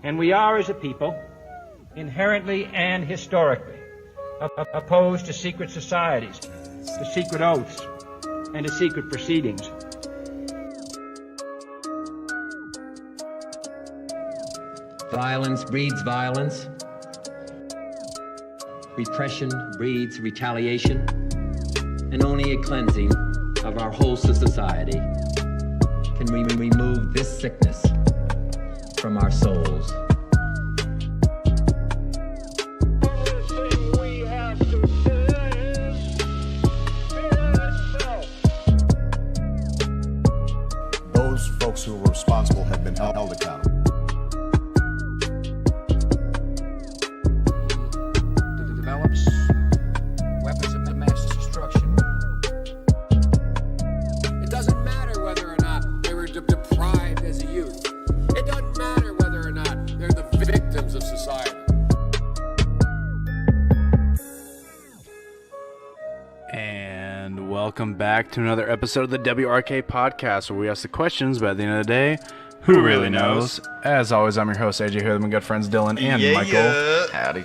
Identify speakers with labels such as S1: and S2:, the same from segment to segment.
S1: And we are, as a people, inherently and historically opposed to secret societies, to secret oaths, and to secret proceedings.
S2: Violence breeds violence. Repression breeds retaliation. And only a cleansing of our whole society can remove this sickness from our souls.
S3: Those folks who were responsible have been held accountable.
S4: Develops weapons of mass destruction. It doesn't matter whether or not they were deprived as a youth. It doesn't matter whether or not they're the victims of society.
S5: And welcome back to another episode of the WRK podcast, where we ask the questions, but at the end of the day, who really knows? As always, I'm your host, AJ, here with my good friends Dylan and Michael.
S6: Howdy.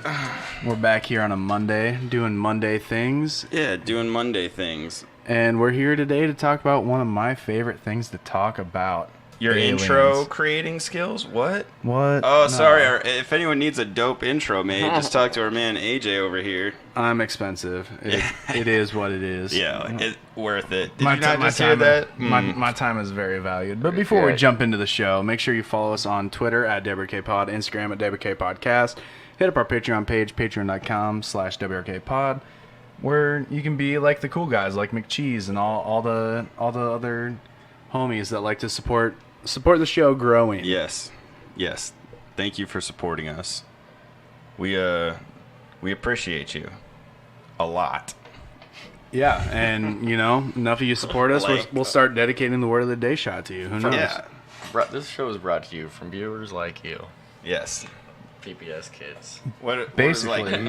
S5: We're back here on a Monday, doing Monday things.
S6: Yeah, doing Monday things.
S5: And we're here today to talk about one of my favorite things to talk about.
S6: Your
S5: aliens.
S6: intro creating skills? What?
S5: What?
S6: Oh,
S5: No.
S6: sorry. If anyone needs a dope intro made, just talk to our man AJ over here.
S5: I'm expensive. It is what it is.
S6: Yeah, it's worth it. Did
S5: My
S6: you not
S5: ti-
S6: just
S5: my
S6: hear
S5: time-
S6: that?
S5: My time is very valued. But before we jump into the show, make sure you follow us on Twitter at WRKPod, Instagram at WRKPodcast. Hit up our Patreon page, patreon.com/WRKPod, where you can be like the cool guys like McCheese and all the other homies that like to support the show growing.
S6: Yes. Thank you for supporting us. We appreciate you a lot.
S5: Yeah, and enough of you support us, we'll start dedicating the word of the day shot to you. Who knows?
S6: Yeah.
S7: This show is brought to you from viewers like you,
S6: Yes.
S7: PBS kids.
S6: What is
S5: Basically.
S6: like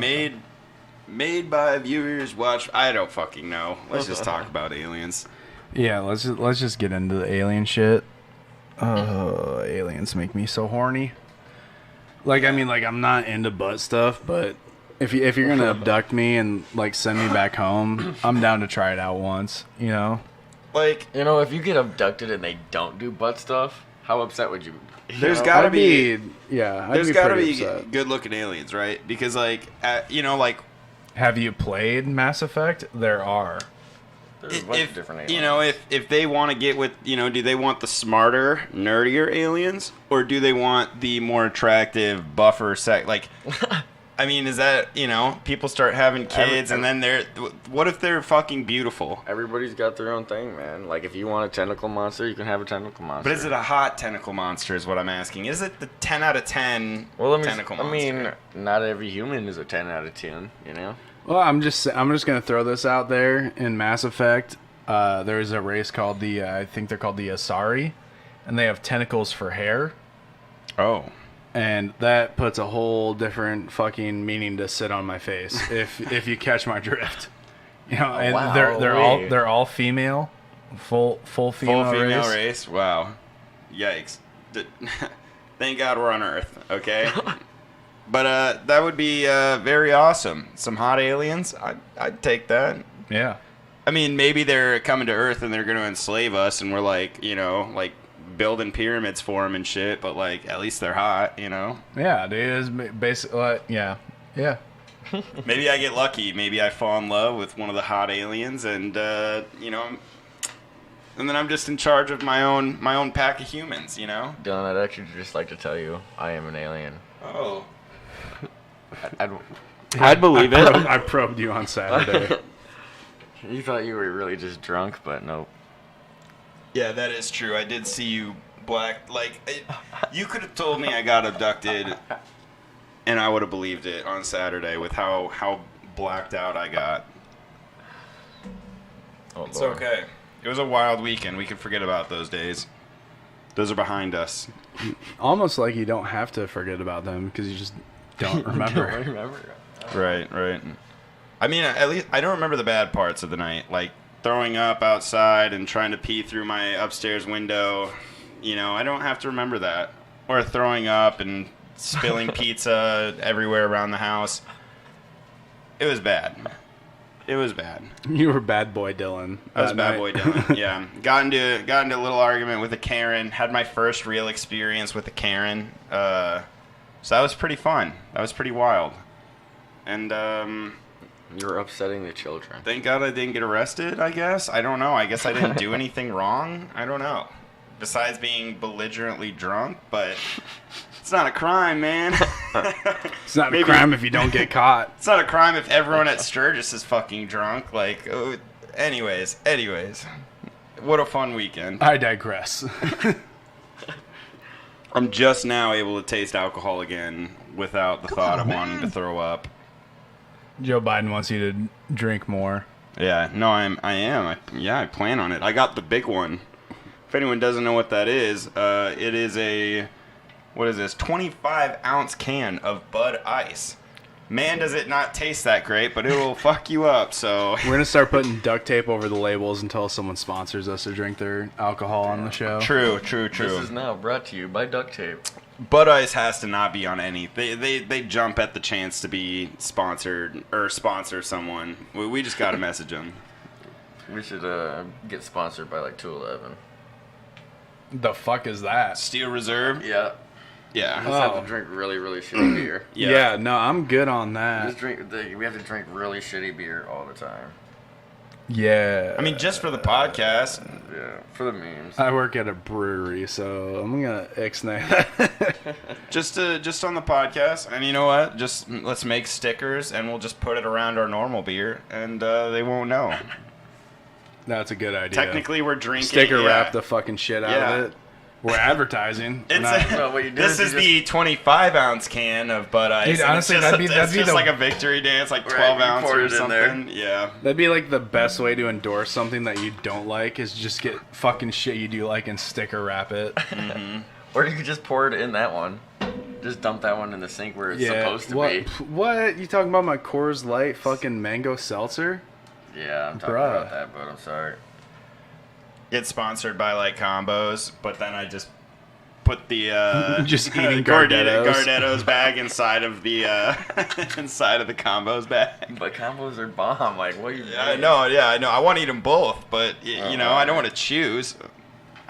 S6: made by viewers? Watch. I don't fucking know. Let's just talk about aliens.
S5: Yeah, let's just get into the alien shit. Aliens make me so horny. I'm not into butt stuff, but if you're gonna abduct me and send me back home, I'm down to try it out once.
S6: Like,
S7: If you get abducted and they don't do butt stuff, how upset would you be?
S6: there's gotta be
S5: I'd
S6: pretty
S5: be upset.
S6: good-looking aliens, right? Because
S5: Have you played Mass Effect? There are.
S7: There's a bunch of different aliens.
S6: if they want to get with, do they want the smarter, nerdier aliens, or do they want the more attractive, buffer is that, people start having kids and then what if they're fucking beautiful?
S7: Everybody's got their own thing, man. Like, if you want a tentacle monster, you can have a tentacle monster.
S6: But is it a hot tentacle monster is what I'm asking. Is it the 10 out of 10 tentacle monster?
S7: Not every human is a 10 out of 10,
S5: Well, I'm just gonna throw this out there. In Mass Effect, there's a race called I think they're called the Asari, and they have tentacles for hair.
S6: Oh.
S5: And that puts a whole different fucking meaning to sit on my face if you catch my drift. And
S7: wow.
S5: they're all female, full female
S6: race. Wow. Yikes. Thank God we're on Earth, okay? But that would be very awesome. Some hot aliens, I'd take that.
S5: Yeah.
S6: I mean, maybe they're coming to Earth and they're going to enslave us, and we're building pyramids for them and shit. But at least they're hot,
S5: Yeah, dude. It's basically, yeah.
S6: Maybe I get lucky. Maybe I fall in love with one of the hot aliens, and and then I'm just in charge of my own pack of humans,
S7: Dylan, I'd actually just like to tell you, I am an alien.
S6: Oh.
S7: I'd believe it.
S5: I probed you on Saturday.
S7: You thought you were really just drunk, but nope.
S6: Yeah, that is true. I did see you black. You could have told me I got abducted, and I would have believed it on Saturday with how blacked out I got.
S7: Oh,
S6: It's
S7: Lord.
S6: okay. It was a wild weekend. We can forget about those days. Those are behind us.
S5: Almost like you don't have to forget about them because you just don't remember.
S7: Don't remember.
S6: Right. I mean, at least I don't remember the bad parts of the night, like throwing up outside and trying to pee through my upstairs window. I don't have to remember that. Or throwing up and spilling pizza everywhere around the house. It was bad. It was bad.
S5: You were bad boy Dylan.
S6: I was bad boy Dylan. Yeah, got into a little argument with a Karen. Had my first real experience with a Karen. So that was pretty fun. That was pretty wild. And
S7: You're upsetting the children.
S6: thank God I didn't get arrested. I guess I don't know. I guess I didn't do anything wrong. I don't know. Besides being belligerently drunk, but it's not a crime, man.
S5: It's not a crime if you don't get caught.
S6: It's not a crime if everyone at Sturgis is fucking drunk. Like, anyways, what a fun weekend.
S5: I digress.
S6: I'm just now able to taste alcohol again without the thought of wanting to throw up.
S5: Joe Biden wants you to drink more.
S6: Yeah, no, I am. I plan on it. I got the big one. If anyone doesn't know what that is, it is a, what is this, 25-ounce can of Bud Ice. Man, does it not taste that great, but it will fuck you up, so...
S5: We're going to start putting duct tape over the labels until someone sponsors us to drink their alcohol on the show.
S6: True.
S7: This is now brought to you by duct tape.
S6: Bud Ice has to not be on any... They jump at the chance to be sponsored or sponsor someone. We just got to message them.
S7: We should get sponsored by like 211.
S5: The fuck is that?
S6: Steel Reserve?
S7: Yeah.
S6: Yeah.
S7: We have to drink really, really shitty beer.
S5: Yeah, no, I'm good on that.
S7: We have to drink really shitty beer all the time.
S5: Yeah.
S6: I mean, just for the podcast.
S7: Yeah, for the memes.
S5: I work at a brewery, so I'm going to ixnay that.
S6: Just on the podcast. And you know what? Just let's make stickers and we'll just put it around our normal beer and they won't know.
S5: That's a good idea.
S6: Technically, we're drinking.
S5: Sticker wrap the fucking shit out
S6: Yeah.
S5: of it. We're advertising.
S6: This is the 25-ounce can of Bud Ice.
S5: Dude, honestly,
S6: that'd be
S5: the,
S6: like a victory dance, like 12 ounce or something. Yeah.
S5: That'd be like the best way to endorse something that you don't like is just get fucking shit you do like and sticker wrap it.
S6: Mm-hmm.
S7: Or you could just pour it in that one. Just dump that one in the sink where it's supposed to be.
S5: What? You talking about my Coors Light fucking mango seltzer?
S7: Yeah, I'm talking about that, but I'm sorry.
S6: Get sponsored by like combos, but then I just put the
S5: just eating
S6: Gardetto's bag inside of the inside of the combos bag.
S7: But combos are bomb. Like, what are you doing?
S6: I know. I want to eat them both, but you know, I don't want to choose.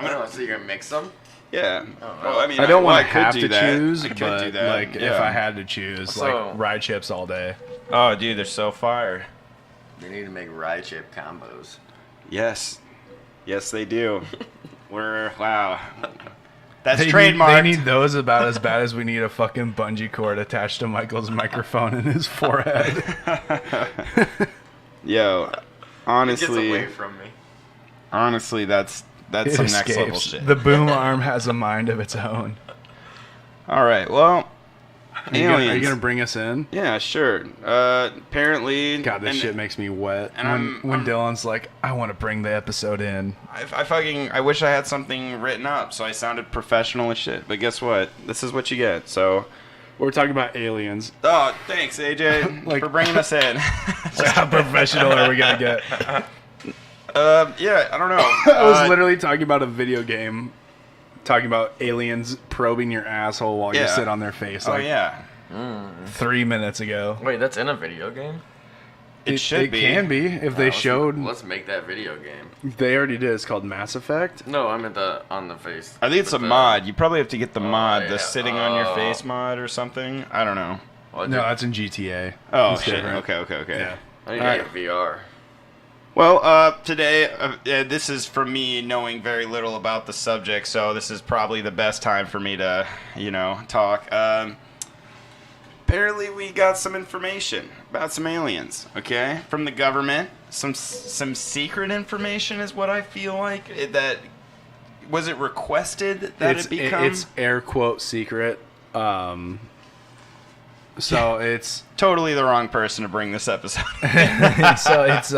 S7: So you're gonna mix them?
S6: Yeah.
S7: Well,
S6: I mean,
S5: I don't want to
S6: could
S5: have
S6: do
S5: to
S6: that.
S5: choose,
S6: I could
S5: but
S6: do that.
S5: like if I had to choose, like rye chips all day.
S6: Oh, dude, they're so fire.
S7: They need to make rye chip combos.
S6: Yes, they do. Wow. That's
S5: They
S6: trademarked.
S5: need those about as bad as we need a fucking bungee cord attached to Michael's microphone in his forehead.
S6: Yo, honestly,
S7: It gets away from me.
S6: Honestly, that's
S5: It
S6: some
S5: escapes.
S6: next level shit.
S5: The boom arm has a mind of its own.
S6: All right, well,
S5: Are you gonna bring us in?
S6: Yeah, sure. Apparently,
S5: God, this shit makes me wet.
S6: And
S5: when Dylan's like, I want to bring the episode in.
S6: I wish I had something written up so I sounded professional as shit. But guess what? This is what you get. So
S5: we're talking about aliens.
S6: Oh, thanks, AJ, for bringing us in.
S5: How professional are we gonna get?
S6: Yeah, I don't know.
S5: I was literally talking about a video game, talking about aliens probing your asshole while you sit on their face.
S6: Oh, yeah.
S5: 3 minutes ago.
S7: Wait, that's in a video game?
S6: It should be.
S5: It can be if they showed.
S7: Let's make that video game.
S5: They already did. It's called Mass Effect.
S7: No, I meant on the face.
S6: I think it's a mod. You probably have to get the mod, the sitting on your face mod or something. I don't know.
S5: No, that's in GTA.
S6: Oh,
S5: It's
S6: shit.
S5: different.
S6: Okay.
S5: Yeah.
S7: I need to get VR.
S6: Well, today, this is from me knowing very little about the subject, so this is probably the best time for me to, talk. Apparently, we got some information about some aliens, okay, from the government. Some secret information is what I feel like. Was it requested that it become?
S5: It's air quote secret. So it's
S6: totally the wrong person to bring this episode.
S5: So it's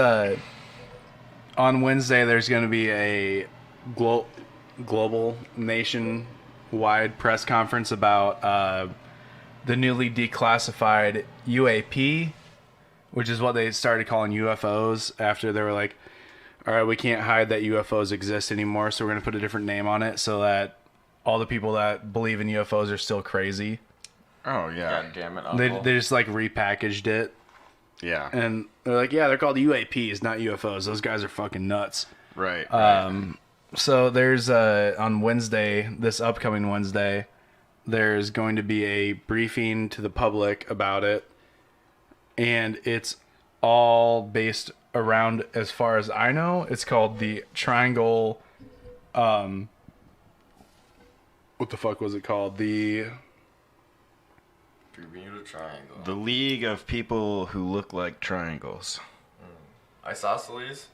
S5: on Wednesday. There's going to be a global nationwide press conference about the newly declassified UAP, which is what they started calling UFOs after they were like, all right, we can't hide that UFOs exist anymore, so we're going to put a different name on it so that all the people that believe in UFOs are still crazy.
S6: Oh yeah.
S7: God damn it,
S5: They
S7: Uncle.
S5: just like repackaged it,
S6: Yeah.
S5: and they're like, yeah, they're called UAPs, not UFOs. Those guys are fucking nuts.
S6: Right.
S5: So there's on Wednesday, this upcoming Wednesday, there's going to be a briefing to the public about it, and it's all based around, as far as I know, it's called the Triangle. What the fuck was it called? The
S7: Bermuda Triangle.
S6: The League of People Who Look Like Triangles.
S7: Isosceles?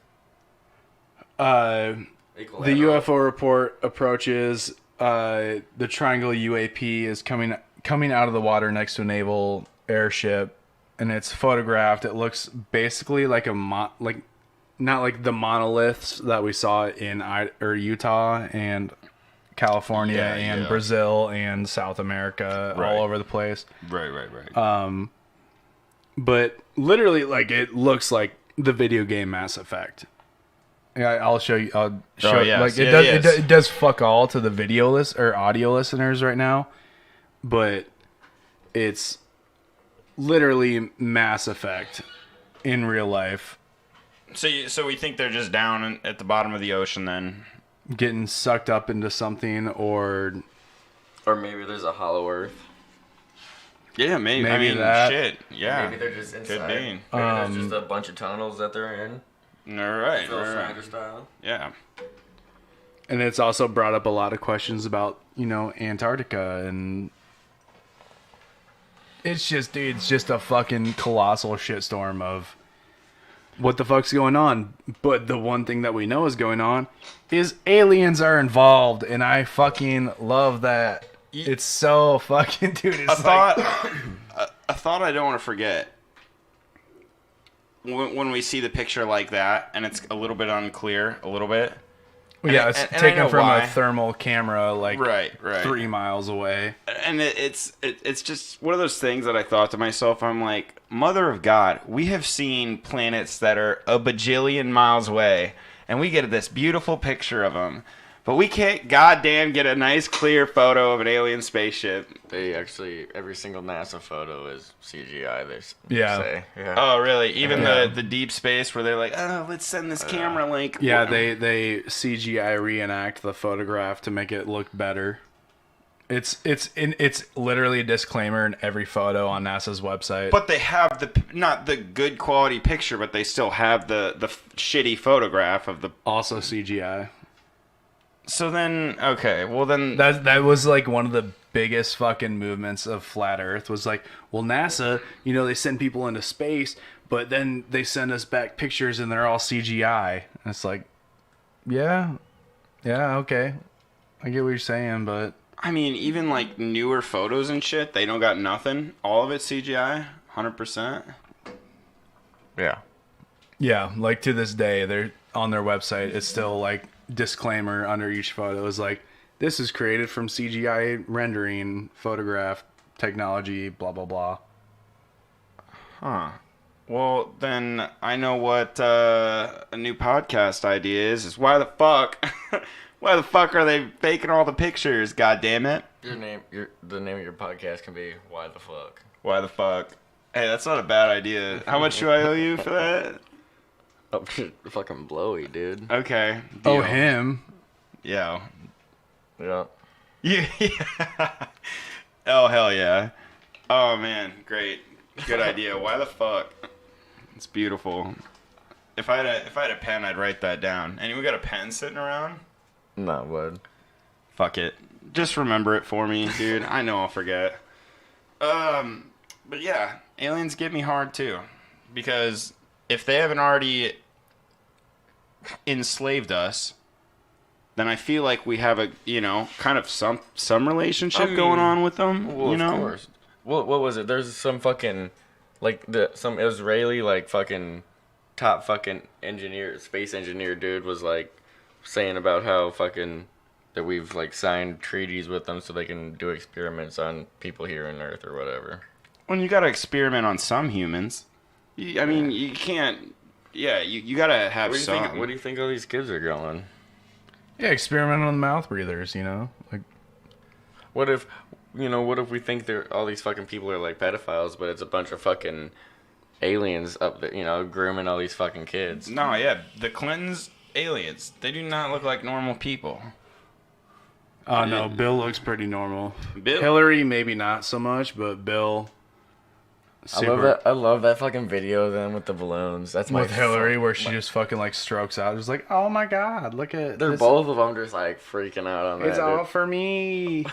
S5: the UFO report approaches. The Triangle UAP is coming out of the water next to a naval airship, and it's photographed. It looks basically like not like the monoliths that we saw in Utah and California and Brazil and South America, all over the place.
S6: Right.
S5: But literally, like, it looks like the video game Mass Effect. Yeah, I'll show you. I'll show
S6: yes.
S5: like
S6: Yeah,
S5: it does fuck all to the video or audio listeners right now, but it's literally Mass Effect in real life.
S6: So we think they're just down at the bottom of the ocean then?
S5: Getting sucked up into something, or
S7: maybe there's a hollow Earth.
S6: Yeah, maybe. I
S5: Maybe
S6: mean,
S5: that.
S6: shit. Yeah.
S7: Maybe they're just inside.
S6: Could be.
S7: Maybe there's just a bunch of tunnels that they're in.
S6: All right.
S7: Phil Schneider style.
S6: Yeah.
S5: and it's also brought up a lot of questions about, you know, Antarctica, and it's just a fucking colossal shitstorm of what the fuck's going on. But the one thing that we know is going on is aliens are involved, and I fucking love that. It's so fucking, dude. It's
S6: A thought I don't want to forget. When we see the picture like that, and it's a little bit unclear,
S5: yeah, it's
S6: and I
S5: taken
S6: know
S5: from
S6: why.
S5: a thermal camera, like
S6: right.
S5: 3 miles away.
S6: And it's just one of those things that I thought to myself, I'm like, Mother of God, we have seen planets that are a bajillion miles away, and we get this beautiful picture of them, but we can't goddamn get a nice clear photo of an alien spaceship.
S7: They actually, every single NASA photo is CGI, they say. Yeah.
S6: Oh, really? Even the deep space where they're like, oh, let's send this camera link.
S5: Yeah, they CGI reenact the photograph to make it look better. It's literally a disclaimer in every photo on NASA's website.
S6: But they have not the good quality picture, but they still have the shitty photograph of the...
S5: Also CGI.
S6: So then, okay, well then...
S5: That was like one of the biggest fucking movements of Flat Earth was like, well, NASA, you know, they send people into space, but then they send us back pictures and they're all CGI. And it's like, yeah, okay. I get what you're saying, but...
S6: I mean, even like newer photos and shit, they don't got nothing. All of it's CGI, 100%.
S7: Yeah.
S5: Yeah, like to this day, they're on their website, it's still like disclaimer under each photo is like, this is created from CGI rendering, photograph technology, blah blah blah.
S6: Huh. Well, then I know what a new podcast idea is why the fuck are they faking all the pictures? God damn it!
S7: The name of your podcast can be Why the Fuck.
S6: Why the fuck? Hey, that's not a bad idea. How much do I owe you for that?
S7: Oh, fucking blowy, dude.
S6: Okay.
S5: Oh,
S6: deal.
S5: him.
S6: Yeah.
S7: Yeah.
S6: Yeah. Oh, hell yeah. Oh, man. Great. Good idea. Why the fuck? It's beautiful. If I had a pen, I'd write that down. Anyone got a pen sitting around?
S7: Not wood.
S6: Fuck it. Just remember it for me, dude. I know I'll forget. But yeah, aliens get me hard too. Because if they haven't already enslaved us, then I feel like we have a, you know, kind of some relationship going on with them.
S7: Well,
S6: you know?
S7: of course. What was it? There's some fucking, like, some Israeli, like, fucking top fucking space engineer dude was, like, saying about how fucking, that we've, like, signed treaties with them so they can do experiments on people here on Earth or whatever.
S6: When you got to experiment on some humans, I mean, you can't, you got to have some.
S7: What do you think all these kids are going?
S5: Yeah, experiment on the mouth breathers, you know? Like,
S7: What if what if we think all these fucking people are like pedophiles, but it's a bunch of fucking aliens up there, grooming all these fucking kids?
S6: No, yeah, the Clintons, aliens. They do not look like normal people.
S5: Oh no, Bill looks pretty normal.
S6: Bill?
S5: Hillary maybe not so much, but Bill.
S7: I love that fucking video of them with the balloons. That's my
S5: with Hillary, where she just fucking like strokes out, just like, oh my god, look at.
S7: They're
S5: this.
S7: both of them just like freaking out on that.
S5: It's all for me.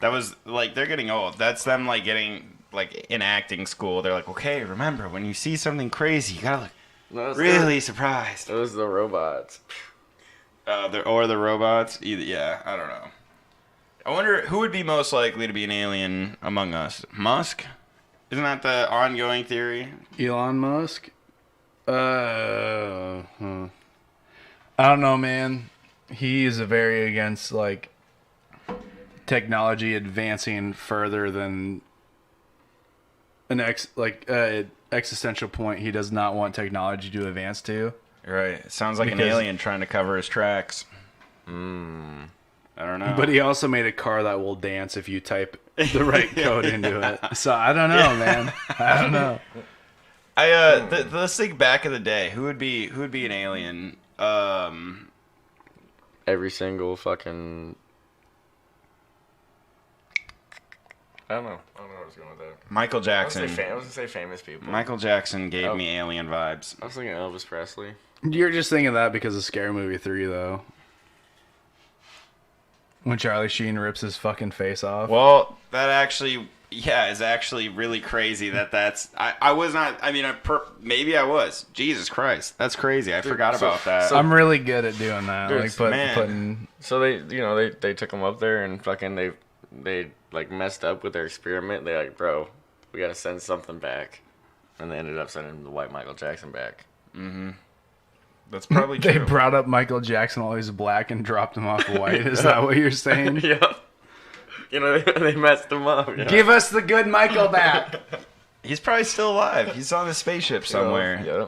S6: That was like they're getting old. That's them like getting like in acting school. They're like, okay, remember when you see something crazy, you gotta look really surprised.
S7: It was the robots.
S6: The robots. Yeah, I don't know. I wonder who would be most likely to be an alien among us. Musk? Isn't that the ongoing theory?
S5: Elon Musk? I don't know, man. He is very against like technology advancing further than an existential point. He does not want technology to advance to.
S6: Right. It sounds like an alien trying to cover his tracks. I don't know.
S5: But he also made a car that will dance if you type the right code into it. So I don't know, man. I don't know.
S6: Let's think back in the day. Who would be an alien?
S7: Every single fucking. I don't know where I was going with that.
S6: Michael Jackson.
S7: I was gonna say famous people.
S6: Michael Jackson gave me alien vibes.
S7: I was thinking Elvis Presley.
S5: You're just thinking that because of Scary Movie 3, though. When Charlie Sheen rips his fucking face off.
S6: Well, that actually, is actually really crazy that's... I was not... I mean, maybe I was. Jesus Christ. That's crazy. I forgot about that.
S5: I'm really good at doing that.
S6: Dude,
S5: like putting...
S7: So they took him up there and fucking they like messed up with their experiment. They're like, bro, we gotta send something back. And they ended up sending the white Michael Jackson back.
S6: Mm-hmm. That's probably true.
S5: They brought up Michael Jackson while he's black and dropped him off white. Is that what you're saying?
S7: Yeah. They messed him up.
S5: Give us the good Michael back.
S6: He's probably still alive. He's on the spaceship somewhere.
S7: Yeah.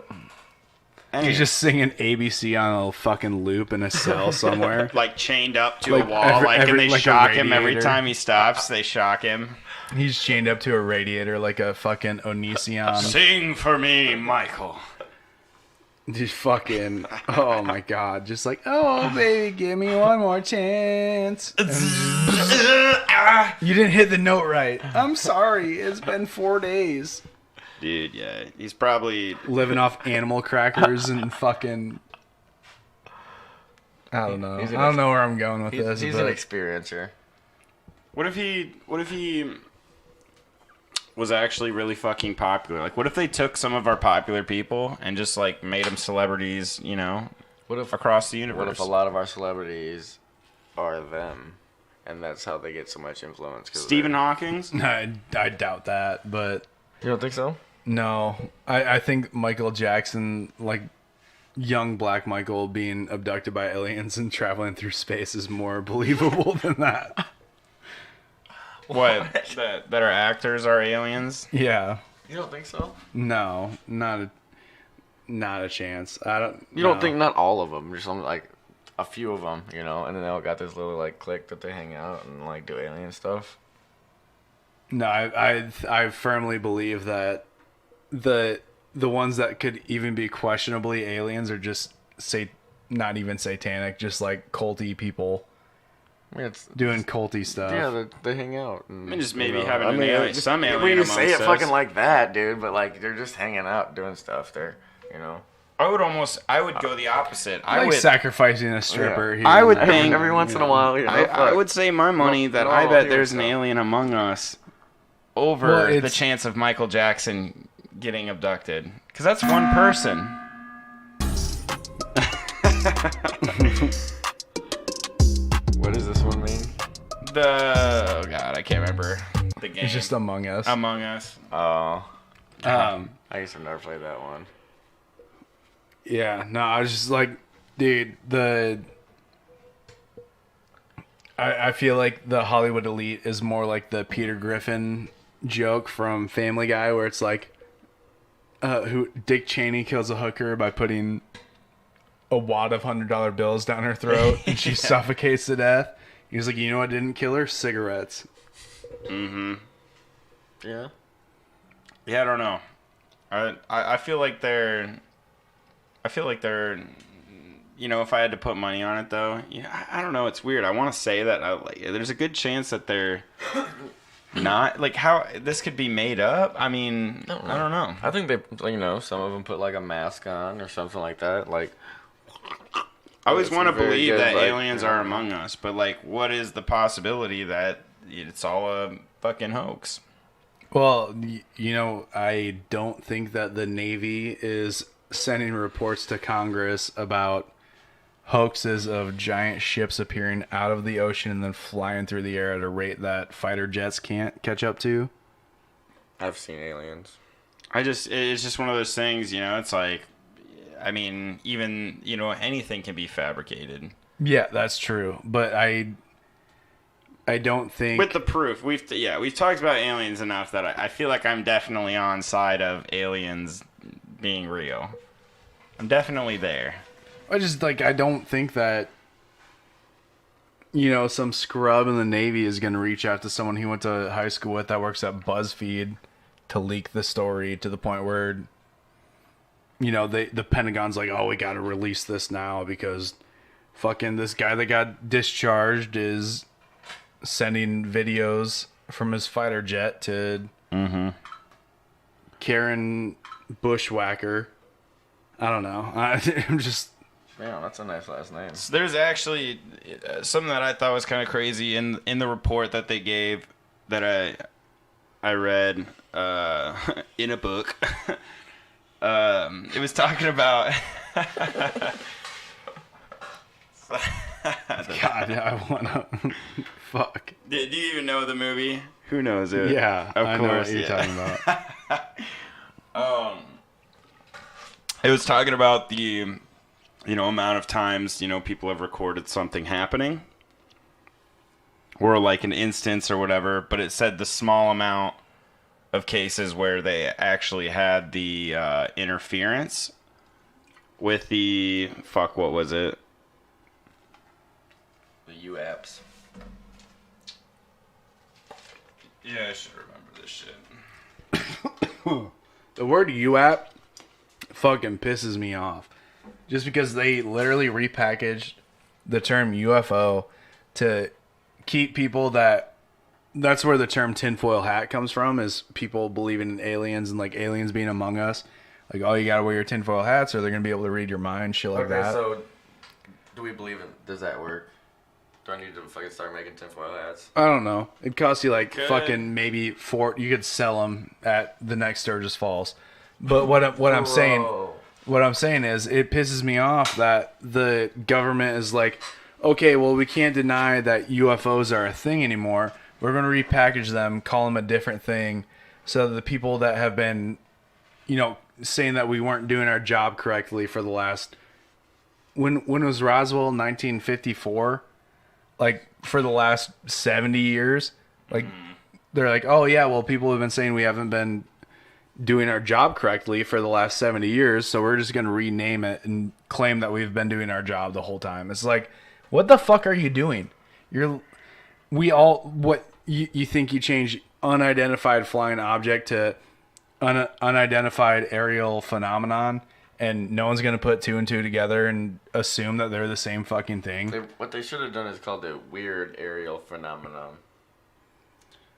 S6: Anyway.
S5: He's just singing ABC on a fucking loop in a cell somewhere.
S6: Like chained up to a wall. And they shock him every time he stops. They shock him.
S5: He's chained up to a radiator like a fucking Onision.
S6: Sing for me, Michael.
S5: Just fucking, oh my god. Just like, oh baby, give me one more chance. You didn't hit the note right. I'm sorry, it's been 4 days.
S6: Dude, yeah. He's probably...
S5: living off animal crackers and fucking... I don't know. I don't know where I'm going with this.
S7: He's an experiencer.
S6: What if he was actually really fucking popular? Like, what if they took some of our popular people and just, like, made them celebrities,
S7: What if
S6: across the universe?
S7: What if a lot of our celebrities are them, and that's how they get so much influence?
S6: Stephen Hawking's?
S5: I doubt that, but...
S7: You don't think so?
S5: No. I think Michael Jackson, like, young black Michael being abducted by aliens and traveling through space is more believable than that.
S6: What? that our actors are aliens?
S5: Yeah.
S7: You don't think so?
S5: No, not a chance. I don't.
S7: You don't think not all of them, just some, like a few of them, and then they all got this little like clique that they hang out and like do alien stuff.
S5: No, I firmly believe that the ones that could even be questionably aliens are just not even satanic, just like culty people. I mean, it's doing culty stuff.
S7: Yeah, they hang out. And,
S6: just maybe having some alien
S7: when you
S6: amongst
S7: say it
S6: us.
S7: fucking like that, dude, but like they're just hanging out doing stuff there,
S6: I would go the opposite.
S5: I would sacrificing a stripper.
S6: I would think
S7: every once in a while.
S6: I would say my money that I bet there's an alien among us over the chance of Michael Jackson getting abducted, because that's one person.
S7: What does this one mean?
S6: Oh god, I can't remember the game.
S5: It's just Among Us.
S6: Among Us.
S7: Oh.
S5: I
S7: used to never play that one.
S5: Yeah, no, I was just like, dude, I feel like the Hollywood elite is more like the Peter Griffin joke from Family Guy, where it's like, who Dick Cheney kills a hooker by putting a wad of $100 bills down her throat and she suffocates to death. He was like, you know what didn't kill her? Cigarettes.
S7: Yeah.
S6: Yeah, I don't know. I feel like they're. You know, if I had to put money on it, though, yeah, I don't know. It's weird. I want to say that there's a good chance that they're not like how this could be made up. I mean, I don't know.
S7: I think they, you know, some of them put like a mask on or something like that. Like,
S6: I always want to believe
S7: good,
S6: that
S7: like,
S6: aliens are among us, but like, what is the possibility that it's all a fucking hoax?
S5: Well, you know, I don't think that the Navy is sending reports to Congress about hoaxes of giant ships appearing out of the ocean and then flying through the air at a rate that fighter jets can't catch up to.
S7: I've seen aliens.
S6: It's just one of those things, you know, it's like, I mean, even, you know, anything can be fabricated.
S5: Yeah, that's true. But I don't think...
S6: With the proof, we've talked about aliens enough that I feel like I'm definitely on side of aliens being real. I'm definitely there.
S5: I don't think that, you know, some scrub in the Navy is going to reach out to someone he went to high school with that works at BuzzFeed to leak the story to the point where, you know, the Pentagon's like, oh, we got to release this now because fucking this guy that got discharged is sending videos from his fighter jet to Karen Bushwhacker. I don't know. I'm just...
S7: Man, that's a nice last name.
S6: So there's actually something that I thought was kind of crazy in the report that they gave that I read in a book. It was talking about...
S5: God, I wanna... Fuck.
S6: Do you even know the movie? Who knows it?
S5: Yeah,
S6: of course.
S5: Know what you're talking about.
S6: It was talking about the, you know, amount of times, you know, people have recorded something happening. Or like an instance or whatever, but it said the small amount of cases where they actually had the interference with the... Fuck, what was it?
S7: The UAPs.
S6: Yeah, I should remember this shit.
S5: The word UAP fucking pisses me off. Just because they literally repackaged the term UFO to keep people that's where the term tinfoil hat comes from, is people believing in aliens and like aliens being among us. Like, oh, you gotta wear your tinfoil hats or they're gonna be able to read your mind, shit like that.
S7: So do we believe in... Does that work? Do I need to fucking start making tinfoil hats?
S5: I don't know. It'd cost you like fucking maybe $4. You could sell them at the next Sturgis Falls. But what I'm saying is, it pisses me off that the government is like, okay, well, we can't deny that UFOs are a thing anymore. We're going to repackage them, call them a different thing, so that the people that have been, you know, saying that we weren't doing our job correctly for the last... When was Roswell? 1954? Like, for the last 70 years? Like, they're like, oh, yeah, well, people have been saying we haven't been doing our job correctly for the last 70 years, so we're just going to rename it and claim that we've been doing our job the whole time. It's like, what the fuck are you doing? You think you change unidentified flying object to unidentified aerial phenomenon, and no one's going to put two and two together and assume that they're the same fucking thing?
S7: What they should have done is called it weird aerial phenomenon.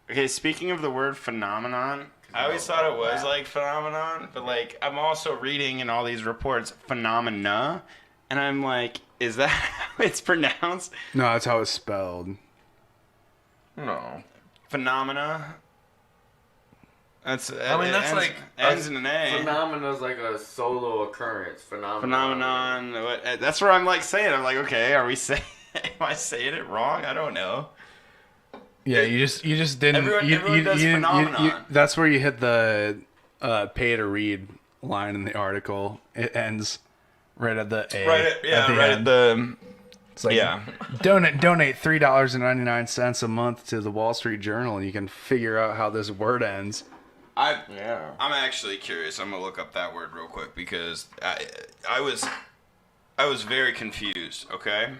S6: Okay, speaking of the word phenomenon, I always thought it was like phenomenon, but like I'm also reading in all these reports phenomena, and I'm like, is that how it's pronounced?
S5: No, that's how it's spelled.
S7: No.
S6: Phenomena? That's
S7: like
S6: ends in an A.
S7: Phenomena is like a solo occurrence.
S6: Phenomenon. That's where I'm like saying. I'm like, okay, am I saying it wrong? I don't know.
S5: Yeah, you just didn't.
S6: Everyone does phenomenon.
S5: That's where you hit the pay to read line in the article. It ends right at the A.
S6: Right at the.
S5: It's like, donate $3.99 a month to the Wall Street Journal, and you can figure out how this word ends.
S6: I'm actually curious. I'm gonna look up that word real quick because I was very confused. Okay,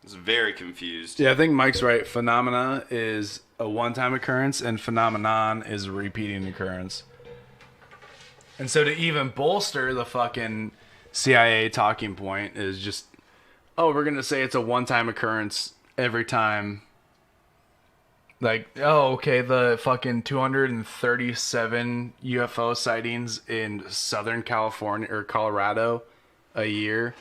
S6: was very confused.
S5: Yeah, I think Mike's right. Phenomena is a one-time occurrence, and phenomenon is a repeating occurrence. And so to even bolster the fucking CIA talking point is just, oh, we're going to say it's a one-time occurrence every time. Like, oh, okay, the fucking 237 UFO sightings in Southern California or Colorado a year.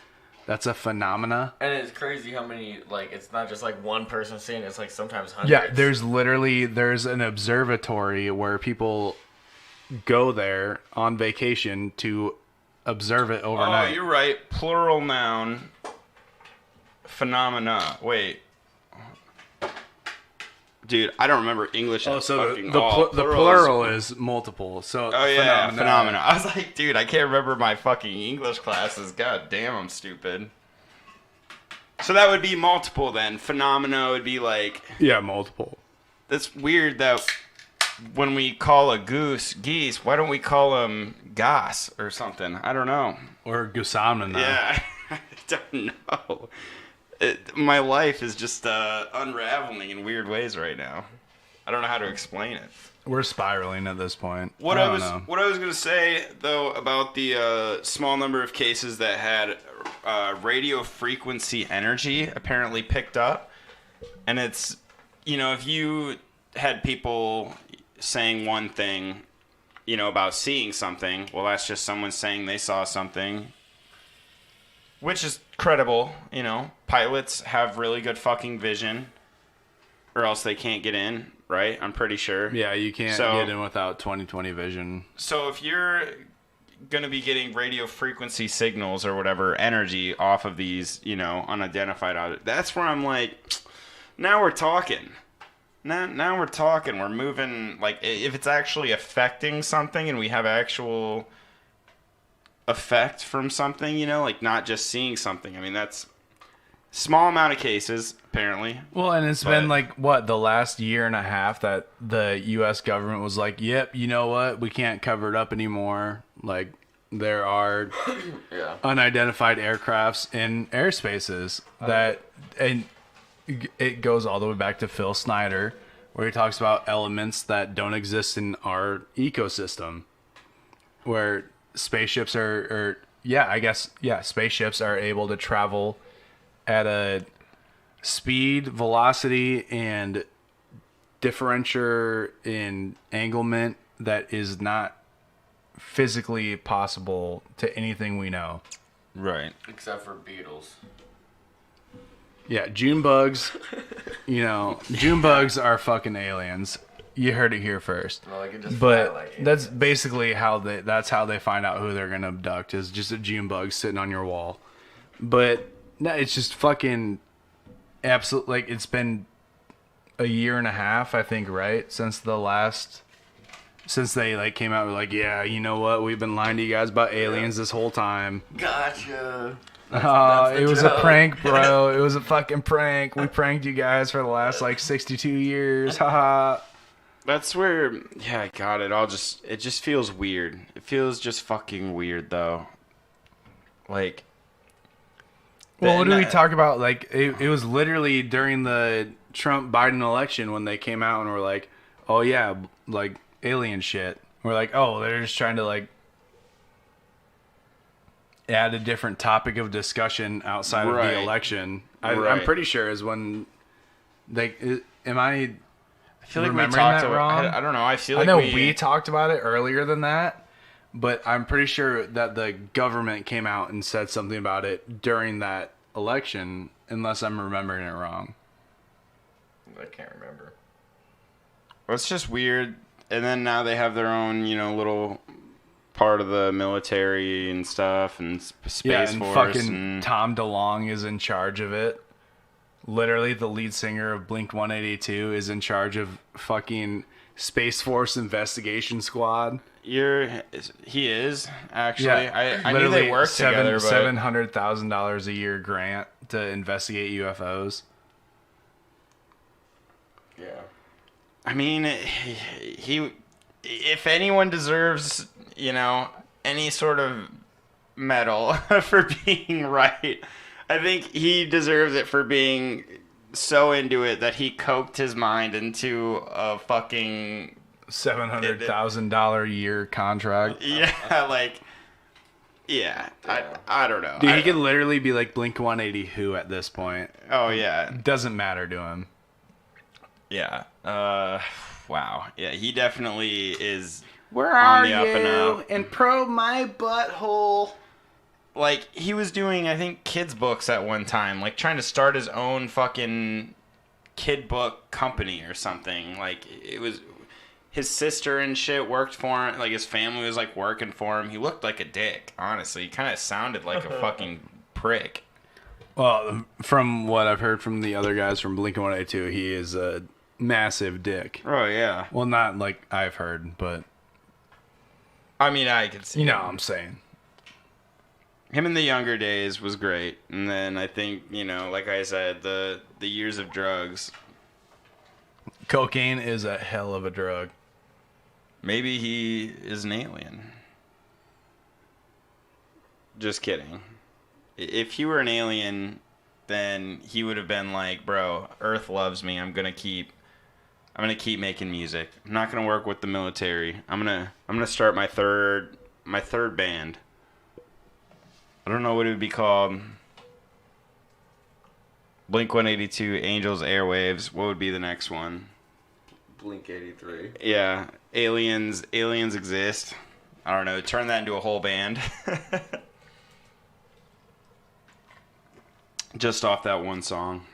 S5: That's a phenomena.
S7: And it's crazy how many, like, it's not just like one person seeing it, it's like sometimes hundreds.
S5: Yeah, there's an observatory where people go there on vacation to observe it overnight.
S6: Oh, you're right. Plural noun. Phenomena. Wait. Dude, I don't remember English.
S5: Oh, so
S6: fucking
S5: the plural is multiple. So
S6: oh yeah, phenomena. I was like, dude, I can't remember my fucking English classes. God damn, I'm stupid. So that would be multiple then. Phenomena would be like...
S5: Yeah, multiple.
S6: That's weird that when we call a goose geese, why don't we call them goss or something? I don't know.
S5: Or goosamina.
S6: Yeah, I don't know. My life is just unraveling in weird ways right now. I don't know how to explain it.
S5: We're spiraling at this point.
S6: What I was going to say though about the small number of cases that had radio frequency energy apparently picked up, and it's, you know, if you had people saying one thing, you know, about seeing something, well, that's just someone saying they saw something, which is credible, you know. Pilots have really good fucking vision, or else they can't get in, right? I'm pretty sure.
S5: Yeah, you can't get in without 20/20 vision.
S6: So if you're going to be getting radio frequency signals or whatever energy off of these, you know, unidentified, that's where I'm like, now we're talking. Now we're talking. We're moving, like, if it's actually affecting something and we have actual effect from something, you know, like not just seeing something. I mean, that's small amount of cases apparently.
S5: Well, and it's been like what, the last year and a half that the US government was like, yep, you know what, we can't cover it up anymore. Like, there are unidentified aircrafts in airspaces that, and it goes all the way back to Phil Snyder, where he talks about elements that don't exist in our ecosystem, where spaceships spaceships are able to travel at a speed, velocity, and differential in anglement that is not physically possible to anything we know.
S6: Right.
S7: Except for beetles.
S5: Yeah, June bugs, you know, June bugs are fucking aliens. You heard it here first.
S7: Well, they can just
S5: but
S7: fly like
S5: that's basically how they find out who they're going to abduct, is just a June bug sitting on your wall. But no, it's just fucking absolute. Like, it's been a year and a half, I think, right? Since they like came out with like, yeah, you know what? We've been lying to you guys about aliens this whole time.
S7: Gotcha.
S5: It was a prank, bro. It was a fucking prank. We pranked you guys for the last like 62 years. Haha.
S6: That's where, yeah, God, it just feels weird. It feels just fucking weird, though. Like,
S5: well, what do we talk about? Like, it was literally during the Trump-Biden election when they came out and were like, oh, yeah, like, alien shit. We're like, oh, they're just trying to, like, add a different topic of discussion outside of the election. I'm pretty sure is when they... I
S6: feel like
S5: remembering
S6: we talked
S5: that
S6: about,
S5: wrong?
S6: I don't know. I feel like
S5: I know we talked about it earlier than that, but I'm pretty sure that the government came out and said something about it during that election, unless I'm remembering it wrong.
S7: I can't remember.
S6: Well, it's just weird. And then now they have their own, you know, little part of the military and stuff, and Space
S5: and
S6: Force.
S5: Fucking Tom DeLong is in charge of it. Literally, the lead singer of Blink-182 is in charge of fucking Space Force Investigation Squad.
S6: He is, actually.
S5: Yeah,
S6: I knew they worked together, but...
S5: $700,000 a year grant to investigate UFOs.
S7: Yeah.
S6: I mean, he if anyone deserves, you know, any sort of medal for being right, I think he deserves it for being so into it that he coked his mind into a fucking
S5: $700,000 a year contract.
S6: yeah, like I don't know.
S5: Dude, he could literally be like Blink-180 Who at this point.
S6: Oh yeah,
S5: Doesn't matter to him.
S6: yeah. Wow. Yeah, he definitely is.
S5: Where
S6: on
S5: are
S6: the up and up.
S5: And probe my butthole.
S6: Like, he was doing, I think, kids' books at one time. Like, trying to start his own fucking kid book company or something. Like, it was... His sister and shit worked for him. Like, his family was, like, working for him. He looked like a dick, honestly. He kind of sounded like a fucking prick.
S5: Well, from what I've heard from the other guys from Blink-182, he is a massive dick.
S6: Oh, yeah.
S5: Well, not like I've heard, but...
S6: I mean, I could see
S5: You know
S6: it.
S5: what I'm saying.
S6: Him in the younger days was great. And then I think, you know, like I said, the years of drugs...
S5: Cocaine is a hell of a drug.
S6: Maybe he is an alien. Just kidding. If he were an alien, then he would have been like, bro, Earth loves me. I'm gonna keep making music. I'm not gonna work with the military. I'm gonna start my third band. I don't know what it would be called. Blink-182, Angels, Airwaves. What would be the next one?
S7: Blink-83.
S6: Yeah, aliens exist. I don't know. Turn that into a whole band. Just off that one song.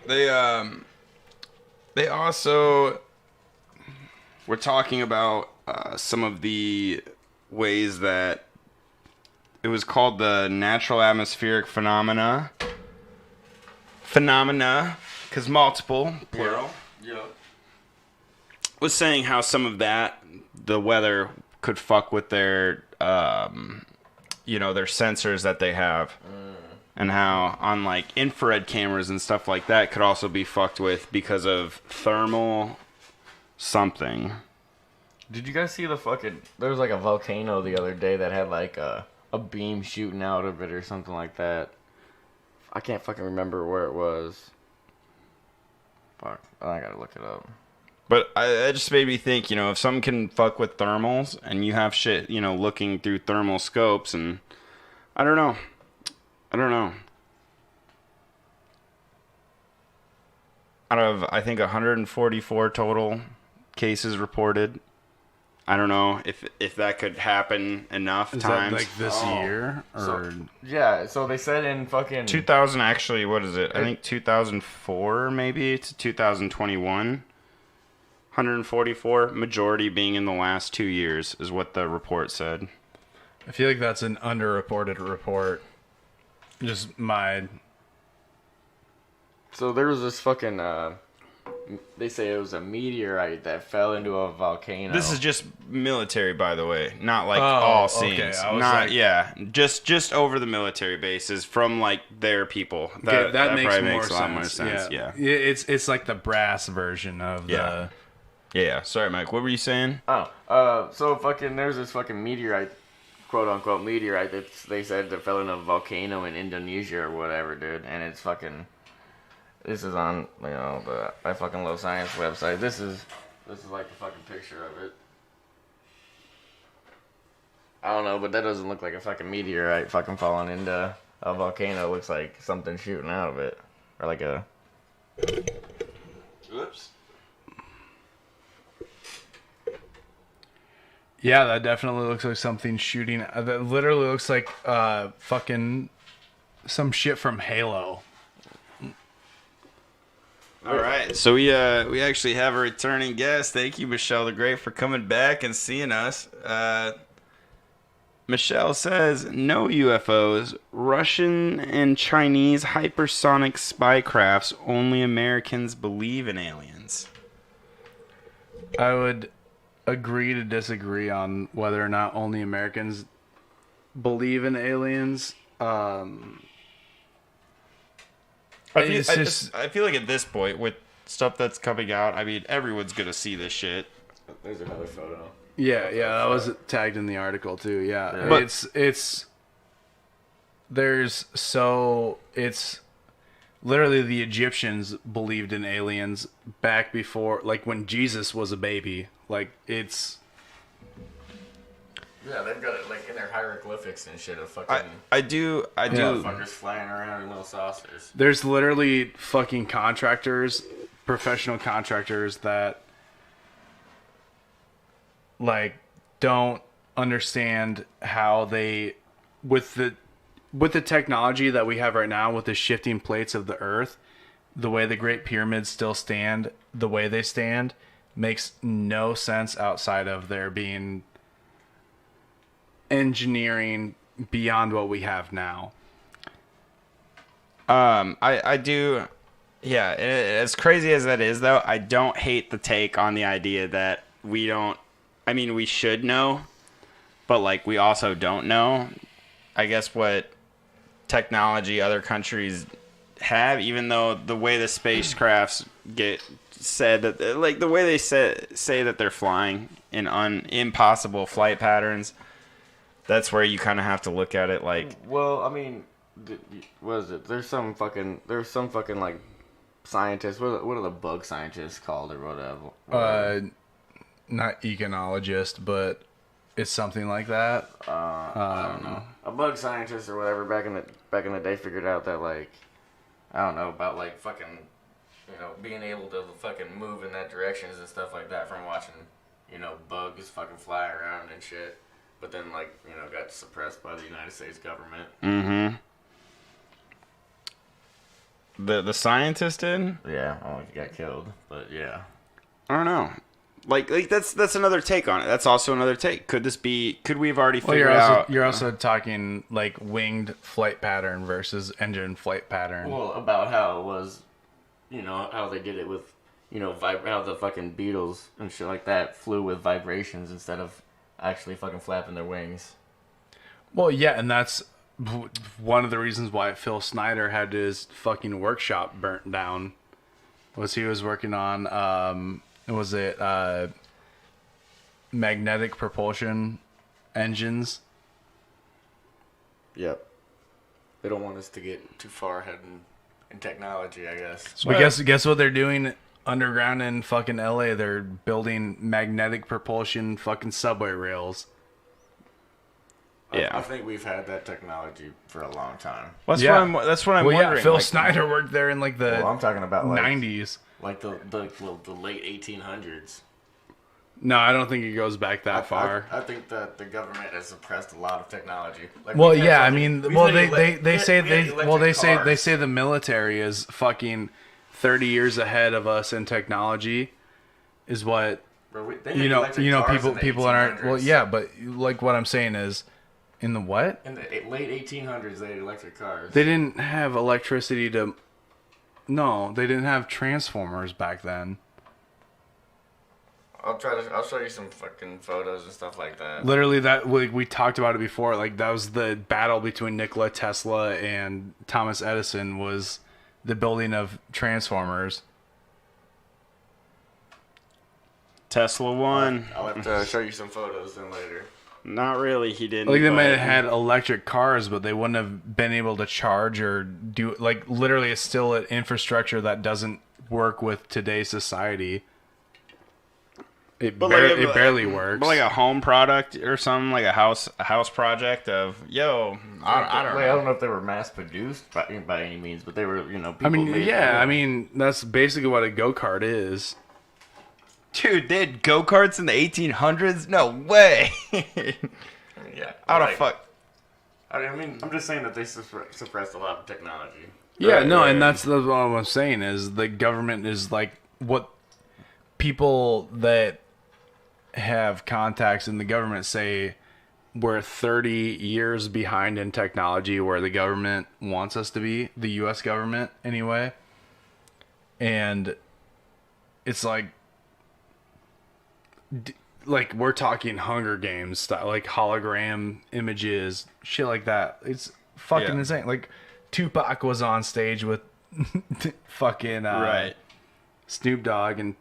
S6: They also were talking about some of the ways that it was called the natural atmospheric phenomena, because multiple, plural.
S7: Yeah.
S6: Was saying how some of that, the weather could fuck with their, their sensors that they have. And how on like infrared cameras and stuff like that could also be fucked with because of thermal something.
S7: Did you guys see the fucking... There was like a volcano the other day that had like a beam shooting out of it or something like that. I can't fucking remember where it was. Fuck. I gotta look it up.
S6: But it just made me think, if something can fuck with thermals and you have shit, looking through thermal scopes and... I don't know. Out of, I think, 144 total cases reported. I don't know if that could happen enough
S5: Is
S6: times.
S5: that like this year? Or...
S7: So they said in fucking...
S6: 2000, actually, what is it? I think 2004 maybe to 2021. 144, majority being in the last 2 years is what the report said.
S5: I feel like that's an underreported report. Just my...
S7: So there was this fucking... they say it was a meteorite that fell into a volcano.
S6: This is just military, by the way, not like all scenes.
S5: Okay. I was
S6: not
S5: like...
S6: just over the military bases from like their people.
S5: That makes
S6: probably
S5: more
S6: makes a lot more
S5: sense.
S6: sense. Yeah.
S5: It's like the brass version of the...
S6: Yeah. Sorry, Mike. What were you saying?
S7: So fucking there's this fucking meteorite, quote unquote meteorite that they said that fell in a volcano in Indonesia or whatever, dude. And it's fucking... This is on, the I fucking love science website. This is like the fucking picture of it. I don't know, but that doesn't look like a fucking meteorite fucking falling into a volcano. It looks like something shooting out of it. Or like a...
S6: Whoops.
S5: Yeah, that definitely looks like something shooting. That literally looks like fucking some shit from Halo.
S6: All right, so we actually have a returning guest. Thank you, Michelle the Great, for coming back and seeing us. Michelle says, no UFOs, Russian and Chinese hypersonic spy crafts, only Americans believe in aliens.
S5: I would agree to disagree on whether or not only Americans believe in aliens.
S6: I feel like at this point, with stuff that's coming out, I mean, everyone's going to see this shit.
S7: There's another photo.
S5: Yeah, that was tagged in the article too. Yeah,
S6: But-
S5: it's literally the Egyptians believed in aliens back before, like when Jesus was a baby. Like it's.
S7: Yeah, they've got it like in their hieroglyphics and shit of fucking
S6: I do.
S7: motherfuckers flying around in little saucers.
S5: There's literally fucking contractors, professional contractors that like don't understand how they with the technology that we have right now with the shifting plates of the earth, the way the Great Pyramids still stand, the way they stand makes no sense outside of there being engineering beyond what we have now.
S6: I do. Yeah, as crazy as that is, though, I don't hate the take on the idea that we don't. I mean, we should know, but like we also don't know. I guess what technology other countries have, even though the way the spacecrafts get said that, like the way they say that they're flying in impossible flight patterns. That's where you kind of have to look at it like.
S7: Well, I mean, what is it? There's some fucking like scientists. What are the bug scientists called or whatever?
S5: Not econologist, but it's something like that.
S7: I don't know. A bug scientist or whatever back in the day figured out that like I don't know about like fucking being able to fucking move in that directions and stuff like that from watching bugs fucking fly around and shit. But then, like, got suppressed by the United States government.
S6: Mm-hmm. The scientist did?
S7: Yeah, I don't think he got killed, but yeah.
S6: I don't know. Like that's another take on it. That's also another take. Could we have already figured out?
S5: You're also talking, like, winged flight pattern versus engine flight pattern.
S7: Well, about how it was, how they did it with, how the fucking Beatles and shit like that flew with vibrations instead of actually fucking flapping their wings.
S5: Well, yeah, and that's one of the reasons why Phil Snyder had his fucking workshop burnt down. Was he was working on magnetic propulsion engines?
S7: Yep. They don't want us to get too far ahead in technology, I guess.
S5: So guess what they're doing underground in fucking LA? They're building magnetic propulsion fucking subway rails.
S6: Yeah,
S7: I think we've had that technology for a long time.
S6: That's what I'm wondering.
S5: Yeah, Phil
S6: like,
S5: Snyder worked there in like the
S7: I'm talking about like
S5: 90s.
S7: Like the late 1800s.
S5: No, I don't think it goes back that far.
S7: I think that the government has suppressed a lot of technology. Like,
S5: well, yeah, I mean, they say the military is fucking 30 years ahead of us in technology, is what people aren't. Well, yeah, but like what I'm saying is, in the what?
S7: In the late 1800s, they had electric cars.
S5: They didn't have electricity to. No, they didn't have transformers back then.
S7: I'll show you some fucking photos and stuff like that.
S5: Literally, that we talked about it before. Like that was the battle between Nikola Tesla and Thomas Edison, was the building of transformers.
S6: Tesla won.
S7: I'll have to show you some photos then later.
S6: Not really, he didn't.
S5: Like they might have had electric cars, but they wouldn't have been able to charge or do. Like literally, it's still an infrastructure that doesn't work with today's society. It barely works.
S6: But like a home product or something, like a house project of I don't know.
S7: I don't know if they were mass produced by any means, but they were people
S5: I mean that's basically what a go-kart is.
S6: Dude, they had go-karts in the 1800s? No way.
S7: Yeah.
S6: How the fuck?
S7: I mean, I'm just saying that they suppressed a lot of technology.
S5: Yeah,
S6: Right,
S5: no,
S6: right.
S5: and that's what I'm saying is the government is like what people that have contacts in the government say we're 30 years behind in technology where the government wants us to be, the U.S. government anyway. And it's like we're talking Hunger Games style, like hologram images, shit like that. It's fucking insane. Like Tupac was on stage with fucking
S6: Right.
S5: Snoop Dogg in,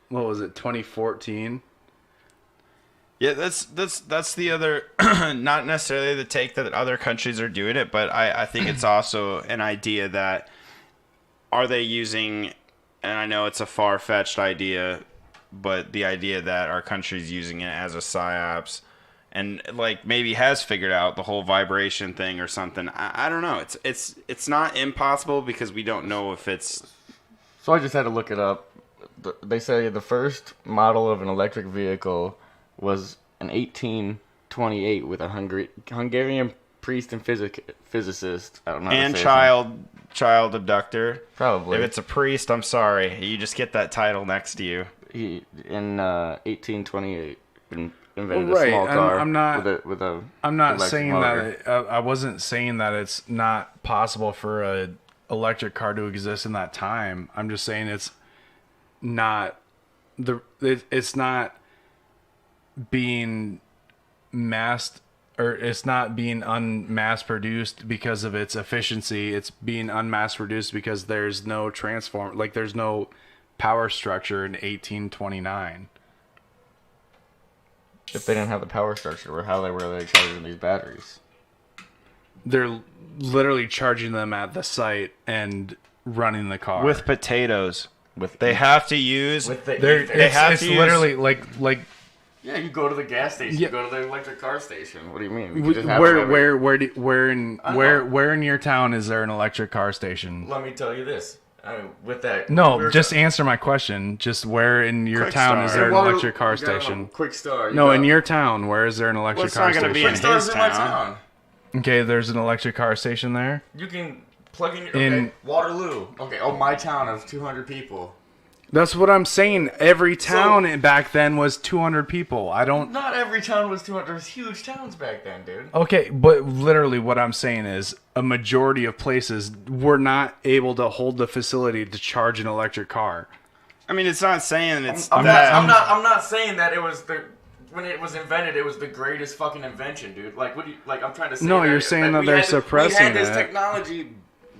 S5: what was it, 2014?
S6: Yeah, that's the other, not necessarily the take that other countries are doing it, but I think it's also an idea that are they using, and I know it's a far-fetched idea, but the idea that our country's using it as a psyops and like maybe has figured out the whole vibration thing or something. I don't know. It's not impossible because we don't know if it's.
S7: So I just had to look it up. They say the first model of an electric vehicle was in 1828 with a Hungarian priest and physicist. I don't know.
S6: And child abductor.
S7: Probably.
S6: If it's a priest, I'm sorry. You just get that title next to you.
S7: He in 1828 invented a small car.
S5: I'm not.
S7: With a
S5: I'm not
S7: electric
S5: saying
S7: motor.
S5: that. I wasn't saying that it's not possible for a electric car to exist in that time. I'm just saying it's not it's not being massed, or it's not being unmass produced because of its efficiency. It's being unmass produced because there's no there's no power structure in 1829.
S7: If they didn't have the power structure, how were they charging these batteries?
S5: They're literally charging them at the site and running the car
S6: With potatoes.
S7: With
S6: They have to use.
S5: It's literally like
S7: yeah, you go to the gas station.
S5: Yeah.
S7: You go to the electric car station. What do you mean? You could just have whatever.
S5: where in your town is there an electric car station?
S7: Let me tell you this. I mean, with that.
S5: No, just answer my question. Just where in your
S6: Quick
S5: town
S6: Star.
S5: is there an
S7: Water-
S5: electric car
S7: you got
S5: station?
S7: Quick Star.
S5: No, in your town, where is there an electric
S6: it's
S5: car
S6: not gonna
S5: station?
S6: be
S7: Quick Star's
S6: his
S7: in my
S6: town.
S7: town.
S5: Okay, there's an electric car station there.
S7: You can plug in your
S5: In-
S7: Waterloo. Okay, my town of 200 people.
S5: That's what I'm saying. Every town back then was 200 people.
S7: Not every town was 200. There was huge towns back then, dude.
S5: Okay, but literally what I'm saying is a majority of places were not able to hold the facility to charge an electric car.
S6: I mean, it's not saying it's
S7: I'm
S6: that.
S7: not saying that it was when it was invented, it was the greatest fucking invention, dude. Like, what do you like? I'm trying to say.
S5: No,
S7: that,
S5: you're saying that
S7: we
S5: they're
S7: had
S5: suppressing
S7: We had this
S5: it.
S7: technology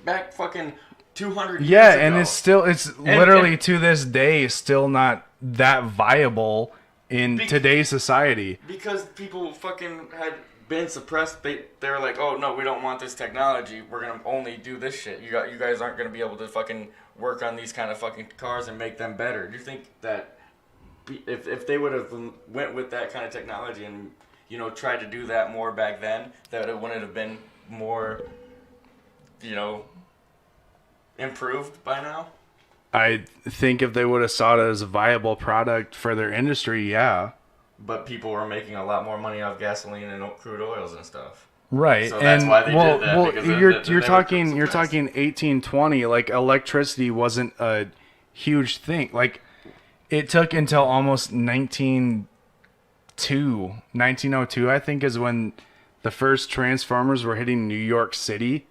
S7: back fucking 200 years
S5: Yeah,
S7: ago.
S5: and it's literally to this day still not that viable in today's society.
S7: Because people fucking had been suppressed. They were like, oh no, we don't want this technology. We're gonna only do this shit. You guys aren't gonna be able to fucking work on these kind of fucking cars and make them better. Do you think that if they would have went with that kind of technology and tried to do that more back then, that it wouldn't have been more improved by now?
S5: I think if they would have saw it as a viable product for their industry, yeah.
S7: But people were making a lot more money off gasoline and crude oils and stuff.
S5: Right.
S7: So that's why they did that, because
S5: you're
S7: they
S5: talking
S7: were
S5: 1820, like electricity wasn't a huge thing. Like it took until almost 1902, I think, is when the first transformers were hitting New York City,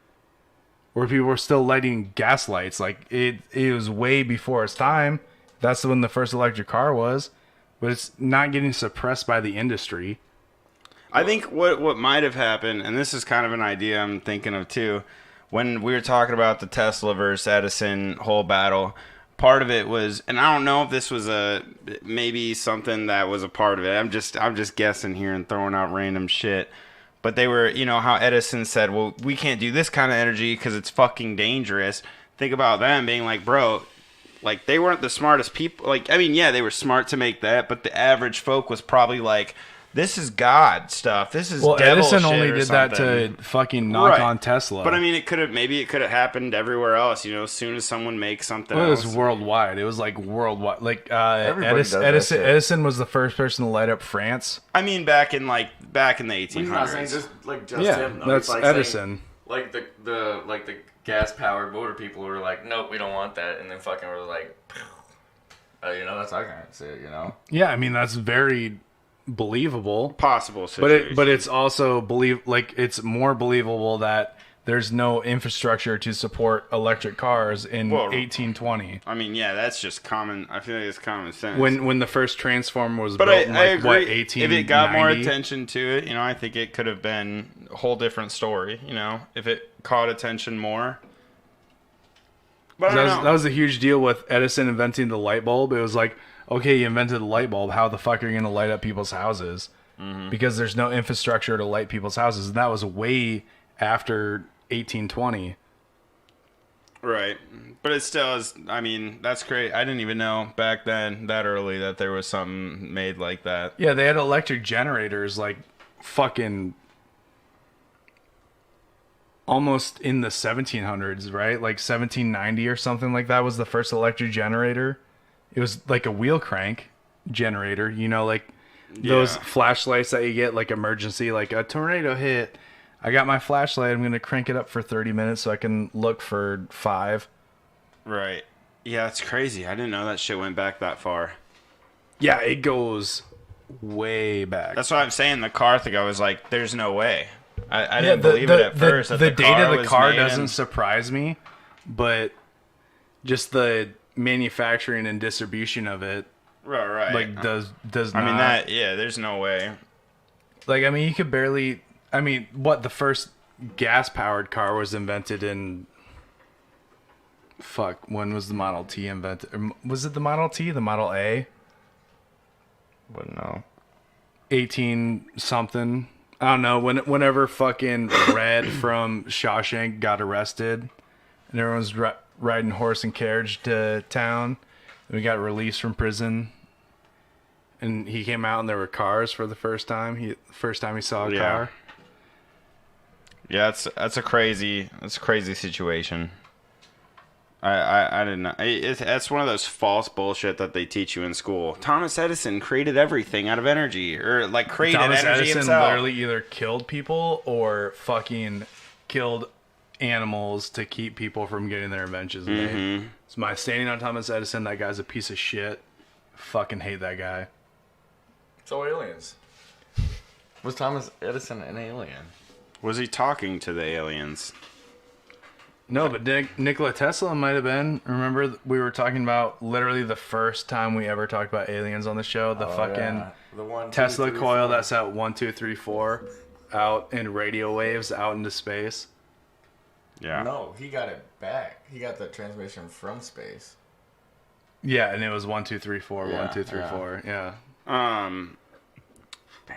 S5: where people were still lighting gas lights. Like it was way before its time. That's when the first electric car was, but it's not getting suppressed by the industry.
S6: I think what might have happened, and this is kind of an idea I'm thinking of too, when we were talking about the Tesla versus Edison whole battle, part of it was, and I don't know if this was maybe something that was a part of it. I'm just guessing here and throwing out random shit. But they were, how Edison said, well, we can't do this kind of energy because it's fucking dangerous. Think about them being like, bro, like they weren't the smartest people. Like, I mean, yeah, they were smart to make that, but the average folk was probably like, this is God stuff. This is devil
S5: Edison
S6: shit
S5: only
S6: or
S5: did
S6: something.
S5: that to fucking knock on Tesla.
S6: But I mean, it could have happened everywhere else. As soon as someone makes something
S5: Well, it
S6: else.
S5: was worldwide. It was like worldwide. Like
S7: Everybody does that shit.
S5: Edison was the first person to light up France.
S6: I mean, back in the 1800s.
S7: He's not saying just
S5: Yeah,
S7: him. Though.
S5: that's
S7: He's like
S5: Edison.
S7: saying, the gas powered motor people were like, nope, we don't want that, and then fucking were like, that's how I kind of say it.
S5: Yeah, I mean that's very believable.
S6: Possible situation.
S5: But it's also it's more believable that there's no infrastructure to support electric cars in 1820.
S6: I mean, yeah, that's just common. I feel like it's common sense.
S5: When the first transformer was
S6: but
S5: built in
S6: I agree.
S5: 1890?
S6: If it got more attention to it, I think it could have been a whole different story. If it caught attention more. But I don't know.
S5: That was a huge deal with Edison inventing the light bulb. It was like, okay, you invented the light bulb. How the fuck are you going to light up people's houses? because there's no infrastructure to light people's houses. And that was way after 1820.
S6: Right. But it still is, I mean, that's great. I didn't even know back then, that early, that there was something made like that.
S5: Yeah, they had electric generators like fucking almost in the 1700s, right? Like 1790 or something like that was the first electric generator. It was like a wheel crank generator, you know, like those flashlights that you get, like emergency, like a tornado hit. I got my flashlight. I'm going to crank it up for 30 minutes so I can look for 5.
S6: Right. Yeah, it's crazy. I didn't know that shit went back that far.
S5: Yeah, it goes way back.
S6: That's what I'm saying. The car thing, I was like, there's no way. I didn't believe it at first.
S5: The date of the car doesn't surprise me, but just the manufacturing and distribution of it,
S6: right.
S5: like does not.
S6: I mean there's no way.
S5: Like, I mean, you could barely. I mean, the first gas-powered car was invented in. Fuck, when was the Model T invented? Or was it the Model T? The Model A?
S7: Wouldn't know.
S5: 18 something. I don't know. Whenever fucking Red from Shawshank got arrested, and everyone's riding horse and carriage to town, and we got released from prison, and he came out and there were cars for the first time. First time he saw a car.
S6: Yeah, that's a crazy situation. I didn't know. That's one of those false bullshit that they teach you in school. Thomas Edison created everything out of energy, or like created
S5: Thomas
S6: energy
S5: Edison
S6: himself.
S5: literally either killed people or fucking killed animals to keep people from getting their inventions made. It's my standing on Thomas Edison. That guy's a piece of shit. Fucking hate that guy.
S7: So aliens. Was Thomas Edison an alien?
S6: Was he talking to the aliens?
S5: No, but Nikola Tesla might have been. Remember, we were talking about literally the first time we ever talked about aliens on the show. The
S7: The 1, 2,
S5: Tesla
S7: 3,
S5: coil
S7: 4.
S5: that's at 1, 2, 3, 4 out in radio waves out into space.
S6: Yeah.
S7: No, he got it back. He got the transmission from space.
S5: Yeah, and it was 1, 2, 3, 4,
S7: Yeah,
S5: 1, 2, 3,
S7: yeah.
S5: 4. Yeah.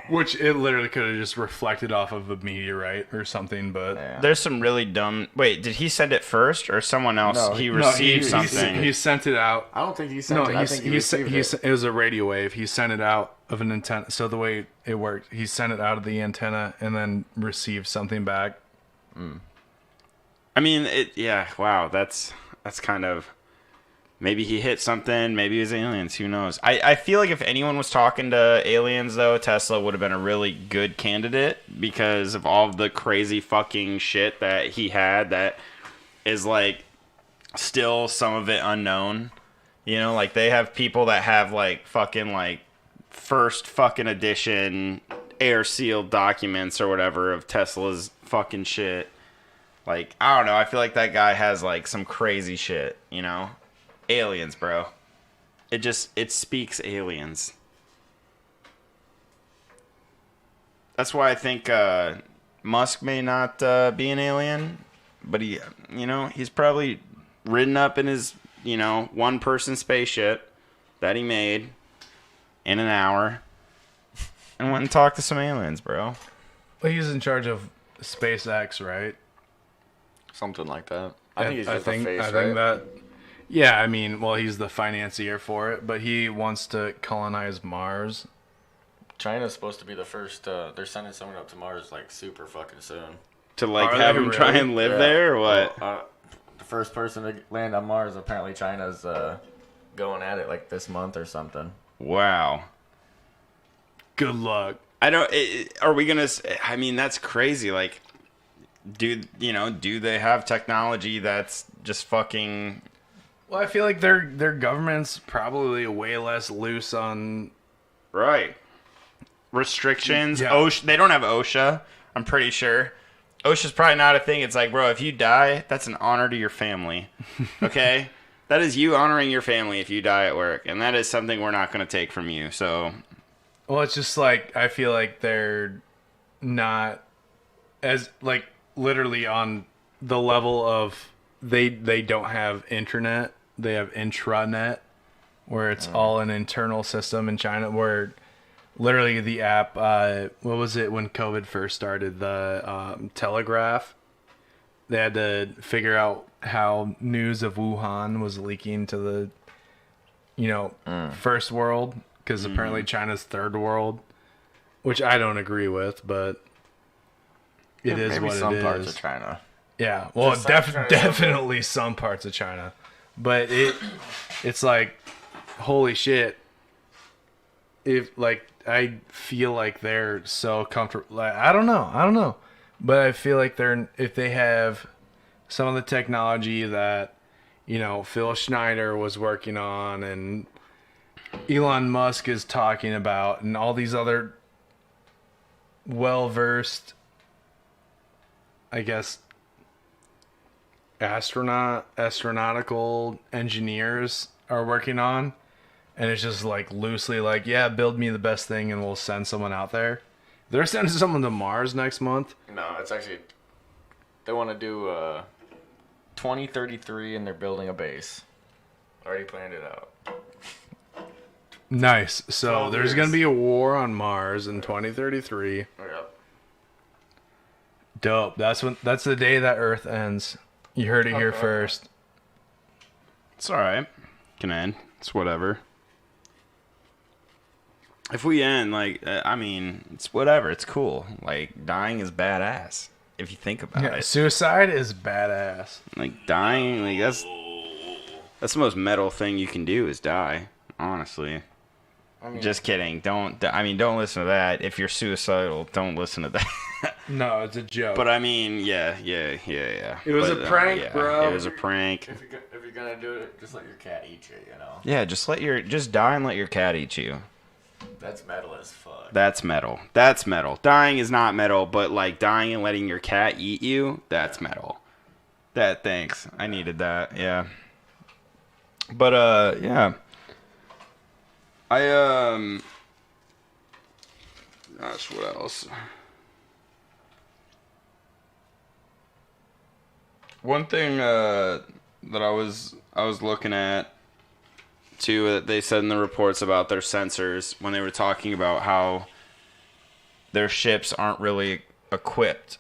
S5: Which it literally could have just reflected off of a meteorite or something, but
S7: Yeah.
S6: There's some really dumb. Wait, did he send it first, or someone else?
S7: No,
S6: he
S7: no,
S6: received
S5: he
S6: something.
S5: He sent it out.
S7: I don't think he sent it. I think he received it.
S5: It was a radio wave. He sent it out of an antenna. So the way it worked, he sent it out of the antenna and then received something back.
S6: I mean, yeah. Wow, that's kind of. Maybe he hit something. Maybe it was aliens. Who knows? I feel like if anyone was talking to aliens, though, Tesla would have been a really good candidate because of all the crazy fucking shit that he had that is, like, still some of it unknown. You know, like, they have people that have, like, fucking, like, first fucking edition air-sealed documents or whatever of Tesla's fucking shit. Like, I don't know. I feel like that guy has, like, some crazy shit, you know? Aliens, bro. It speaks aliens. That's why I think Musk may not be an alien, but he's probably ridden up in his, one-person spaceship that he made in an hour and went and talked to some aliens, bro.
S5: Well, he's in charge of SpaceX, right?
S7: Something like that. I think he's just
S5: I
S7: the face,
S5: think
S7: right?
S5: that. Yeah, I mean, well, he's the financier for it, but he wants to colonize Mars.
S7: China's supposed to be the first. They're sending someone up to Mars like super fucking soon.
S6: To like
S5: Are
S6: have
S5: they
S6: him try
S5: really?
S6: and live there or what?
S7: Well, the first person to land on Mars, apparently China's going at it like this month or something.
S6: Wow.
S5: Good luck.
S6: I don't. Are we gonna? I mean, that's crazy. Like, do they have technology that's just fucking?
S5: Well, I feel like their government's probably way less loose on
S6: Right. Restrictions.
S5: Yeah.
S6: OSHA. They don't have OSHA. I'm pretty sure. OSHA's probably not a thing. It's like, bro, if you die, that's an honor to your family. Okay? That is you honoring your family if you die at work. And that is something we're not going to take from you. So,
S5: Well, it's just like I feel like they're not as like literally on the level of they don't have internet. They have intranet, where it's all an internal system in China. Where literally the app. What was it when COVID first started? The Telegraph. They had to figure out how news of Wuhan was leaking to the, first world, because apparently China's third world, which I don't agree with, but it is
S7: maybe
S5: what
S7: some
S5: it is.
S7: parts of China.
S5: Yeah, well,
S7: Just China's
S5: definitely some parts of China, but it's like, holy shit. If I feel like they're so comfortable. Like, I don't know, but I feel like if they have some of the technology that Phil Schneider was working on and Elon Musk is talking about, and all these other well-versed, I guess, astronautical engineers are working on, and it's just like loosely like, yeah, build me the best thing and we'll send someone out there. They're sending someone to Mars next month.
S7: No, it's actually, they want to do 2033 and they're building a base. Already planned it out.
S5: Nice. So there's going to be a war on Mars in 2033.
S7: Yep.
S5: Dope. That's the day that Earth ends. You heard it here first.
S6: It's all right. Can end. It's whatever. If we end, it's whatever. It's cool. Like, dying is badass. If you think about it.
S5: Suicide is badass.
S6: Like, dying, that's the most metal thing you can do is die. Honestly. Just kidding. Don't listen to that. If you're suicidal, don't listen to that.
S5: No, it's a joke.
S6: But yeah.
S5: It was a prank, bro.
S6: It was a prank.
S7: If you're gonna do it, just let your cat eat you,
S6: Yeah, just die and let your cat eat you.
S7: That's metal as fuck.
S6: That's metal. Dying is not metal, but like dying and letting your cat eat you, that's metal. Thanks. I needed that. Yeah. But yeah. Gosh, what else? One thing that I was looking at too, that they said in the reports about their sensors when they were talking about how their ships aren't really equipped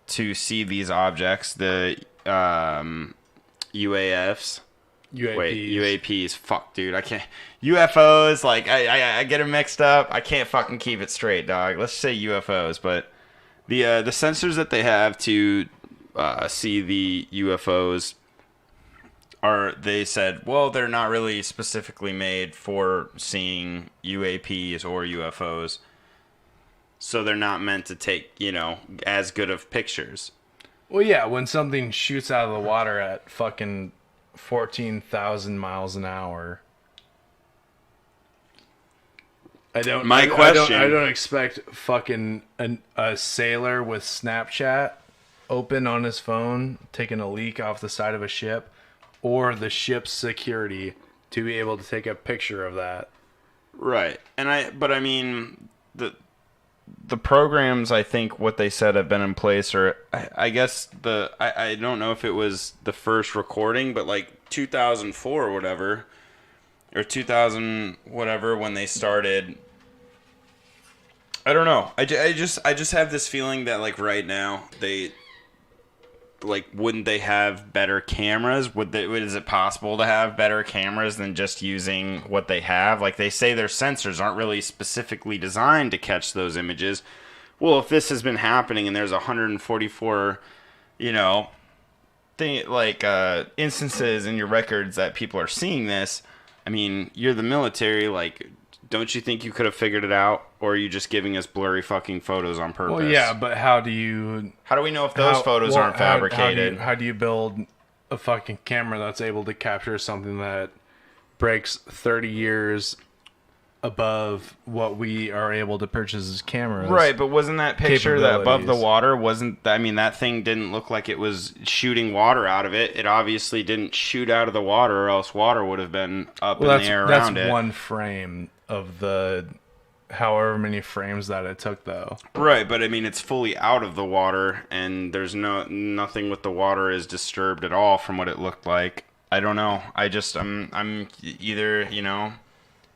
S6: to see these objects, the UAFs. Wait, UAPs. Fuck, dude. I can't. UFOs, like, I get them mixed up. I can't fucking keep it straight, dog. Let's say UFOs, but the sensors that they have to see the UFOs they said, well, they're not really specifically made for seeing UAPs or UFOs. So they're not meant to take, as good of pictures.
S5: Well, yeah, when something shoots out of the water at fucking 14,000 miles an hour. I don't expect fucking a sailor with Snapchat open on his phone taking a leak off the side of a ship, or the ship's security to be able to take a picture of that.
S6: Right. But I mean, the programs, I think what they said have been in place, or I guess I don't know if it was the first recording, but like 2004 or whatever, or 2000 whatever, when they started. I don't know. I just have this feeling that like right now wouldn't they have better cameras? Is it possible to have better cameras than just using what they have? Like, they say their sensors aren't really specifically designed to catch those images. Well, if this has been happening and there's 144, instances in your records that people are seeing this, I mean, you're the military, like, don't you think you could have figured it out? Or are you just giving us blurry fucking photos on purpose?
S5: Well, yeah, but how do we know if
S6: those photos aren't fabricated?
S5: How do you build a fucking camera that's able to capture something that breaks 30 years above what we are able to purchase as cameras?
S6: Right, but wasn't that picture that above the water, that thing didn't look like it was shooting water out of it. It obviously didn't shoot out of the water, or else water would have been up in the air around it.
S5: That's one frame of the however many frames that it took, though.
S6: Right, but I mean, it's fully out of the water, and there's nothing with the water is disturbed at all from what it looked like. I don't know. I'm either,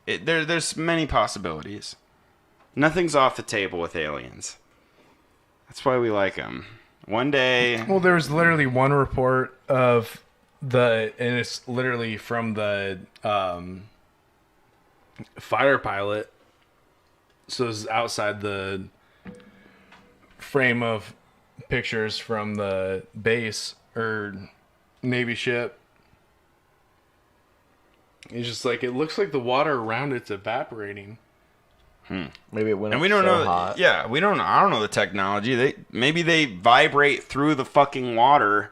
S6: there's many possibilities. Nothing's off the table with aliens. That's why we like them. One day...
S5: Well, there was literally one report of and it's literally from the fighter pilot. So it's outside the frame of pictures from the base or Navy ship. It's just like, it looks like the water around it's evaporating.
S7: Maybe it went.
S6: And we don't know.
S7: Hot.
S6: Yeah, we don't. I don't know the technology. Maybe they vibrate through the fucking water.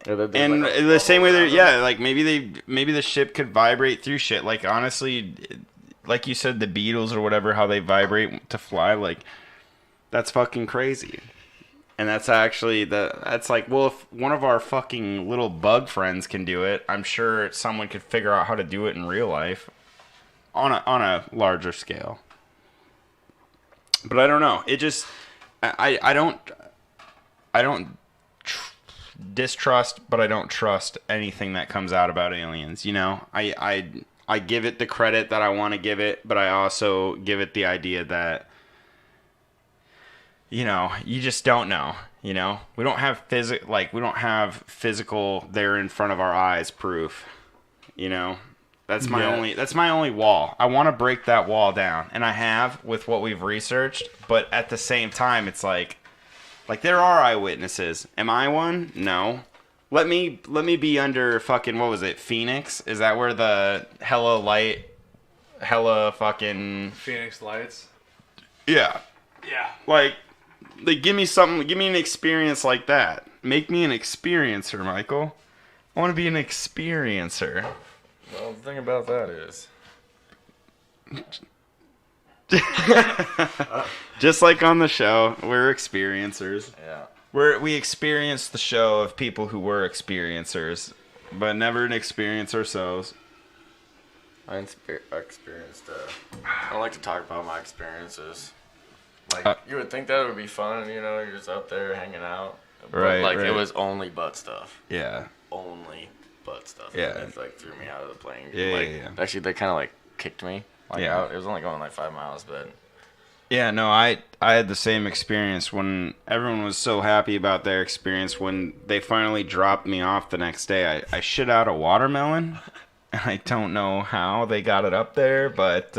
S7: Yeah,
S6: And
S7: like
S6: the same way that, like maybe the ship could vibrate through shit. Like honestly, like you said, the Beatles or whatever, how they vibrate to fly. Like that's fucking crazy. And that's actually that's like, well, if one of our fucking little bug friends can do it, I'm sure someone could figure out how to do it in real life on a larger scale. But I don't know. It just I don't distrust, but I don't trust anything that comes out about aliens. You know, I give it the credit that I want to give it, but I also give it the idea that, you know, you just don't know. You know, we don't have physical there in front of our eyes proof. You know, that's my only wall. I want to break that wall down, and I have with what we've researched. But at the same time, it's like there are eyewitnesses. Am I one? No. Let me be under fucking, what was it, Phoenix? Is that where the hella fucking
S5: Phoenix Lights?
S6: Yeah.
S5: Yeah.
S6: Like give me something, give me an experience like that. Make me an experiencer, Michael. I want to be an experiencer.
S7: Well, the thing about that is,
S6: just like on the show, we're experiencers.
S7: yeah.
S6: We experience the show of people who were experiencers, but never an experience ourselves.
S7: I experienced. I don't like to talk about my experiences. Like you would think that would be fun, you know, you're just out there hanging out. But,
S6: Right.
S7: It was only butt stuff.
S6: Yeah.
S7: Only butt stuff.
S6: Yeah.
S7: And it threw me out of the plane.
S6: Yeah.
S7: Actually, they kind of kicked me.
S6: Yeah.
S7: Out. It was only going 5 miles, but.
S6: Yeah, no, I had the same experience when everyone was so happy about their experience. When they finally dropped me off the next day, I shit out a watermelon. I don't know how they got it up there, but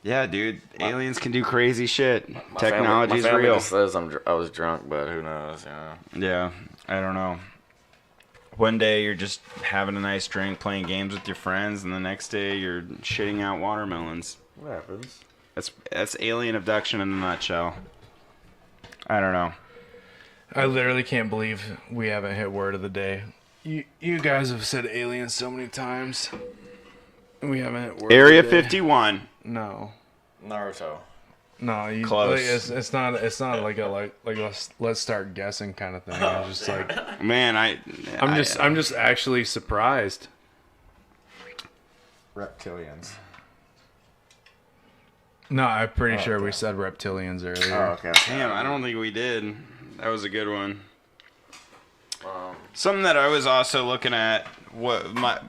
S6: yeah, dude, aliens can do crazy shit. Technology's
S7: my family
S6: real.
S7: Says I was drunk, but who knows? You know.
S6: Yeah, I don't know. One day you're just having a nice drink, playing games with your friends, and the next day you're shitting out watermelons.
S7: What happens?
S6: That's alien abduction in a nutshell. I don't know.
S5: I literally can't believe we haven't hit word of the day. You guys have said aliens so many times. We haven't hit word
S6: Area
S5: of the day.
S6: 51.
S5: No.
S7: Naruto.
S5: No,
S6: Close.
S5: It's not like a let's start guessing kind of thing. It's just like,
S6: Man,
S5: I'm just actually surprised.
S7: Reptilians.
S5: No, I'm pretty sure we said reptilians earlier.
S7: Oh, okay.
S6: Damn, I don't think we did. That was a good one. Something that I was also looking at,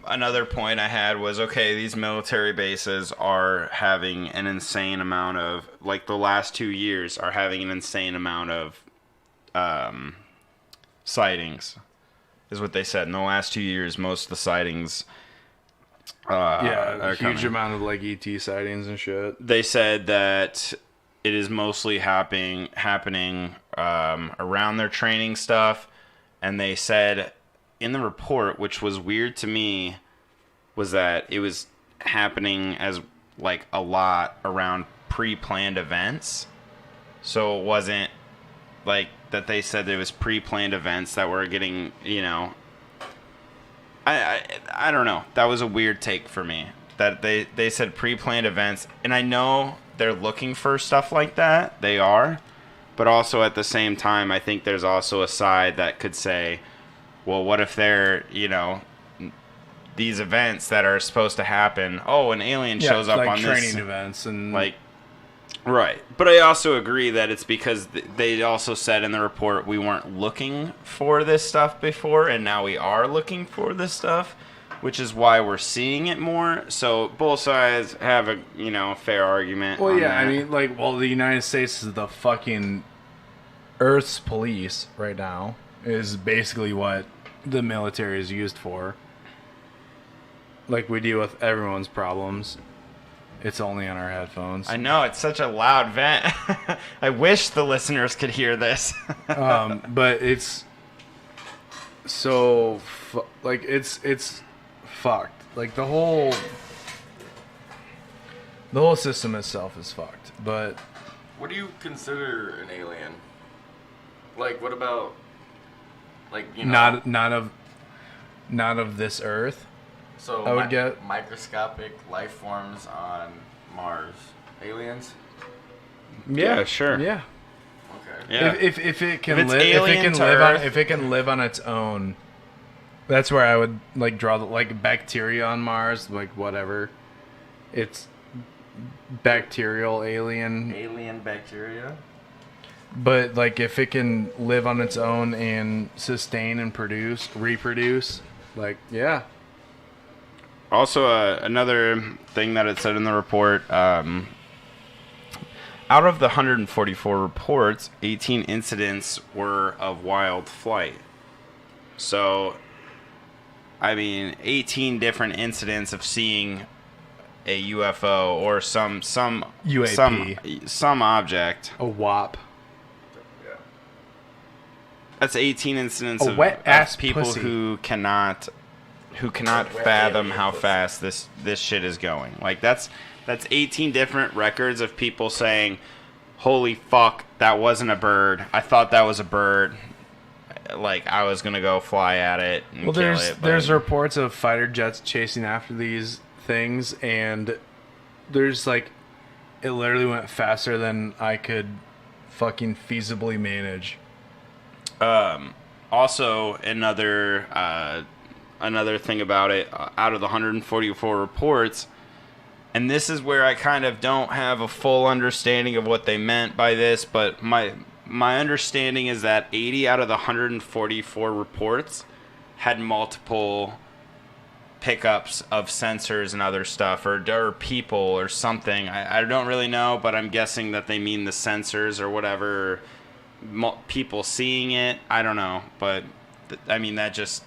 S6: another point I had was, okay, these military bases are having an insane amount of, the last 2 years are having an insane amount of sightings, is what they said. In the last 2 years, most of the sightings
S5: A huge
S6: coming.
S5: amount of ET sightings and shit.
S6: They said that it is mostly happening around their training stuff, and they said in the report, which was weird to me, was that it was happening as a lot around pre-planned events. So it wasn't that they said it was pre-planned events that were getting, I don't know. That was a weird take for me. That they said pre-planned events, and I know they're looking for stuff like that. They are. But also at the same time, I think there's also a side that could say, well, what if they're, these events that are supposed to happen, an alien shows up on
S5: training
S6: this
S5: events and
S6: right. But I also agree that it's because they also said in the report we weren't looking for this stuff before, and now we are looking for this stuff. which is why we're seeing it more. So both sides have a fair argument.
S5: Well,
S6: on
S5: yeah,
S6: that.
S5: I mean, like, well, the United States is the fucking Earth's police right now. Is basically what the military is used for. Like, we deal with everyone's problems. It's only on our headphones.
S6: I know, it's such a loud vent. I wish the listeners could hear this.
S5: But it's so like it's fucked. Like the whole system itself is fucked. But
S7: What do you consider an alien? Like, what about, like,
S5: not of this Earth.
S7: So
S5: I would get
S7: microscopic life forms on Mars. Aliens?
S6: Yeah, sure.
S5: Yeah.
S7: Okay.
S6: Yeah.
S5: If it can
S6: it's
S5: live
S6: alien to Earth-
S5: if it can live on its own, that's where I would like draw the like bacteria on Mars, like whatever. It's bacterial alien,
S7: Alien bacteria?
S5: but like if it can live on its own and sustain and reproduce, like yeah.
S6: Also, another thing that it said in the report, out of the 144 reports, 18 incidents were of wild flight. So, I mean, 18 different incidents of seeing a UFO or some
S5: UAP.
S6: some object.
S5: A WAP.
S6: That's 18 incidents
S5: A
S6: of
S5: wet-ass
S6: people
S5: pussy.
S6: who cannot fathom how fast this shit is going. Like that's 18 different records of people saying, "Holy fuck, that wasn't a bird. I thought that was a bird. Like I was gonna go fly at it and
S5: Well,
S6: kill it."
S5: there's reports of fighter jets chasing after these things, and there's like it literally went faster than I could fucking feasibly manage.
S6: Also, another thing about it, out of the 144 reports, and this is where I kind of don't have a full understanding of what they meant by this, but my understanding is that 80 out of the 144 reports had multiple pickups of sensors and other stuff, or people or something. I don't really know, but I'm guessing that they mean the sensors or whatever, people seeing it. I don't know, but I mean that just...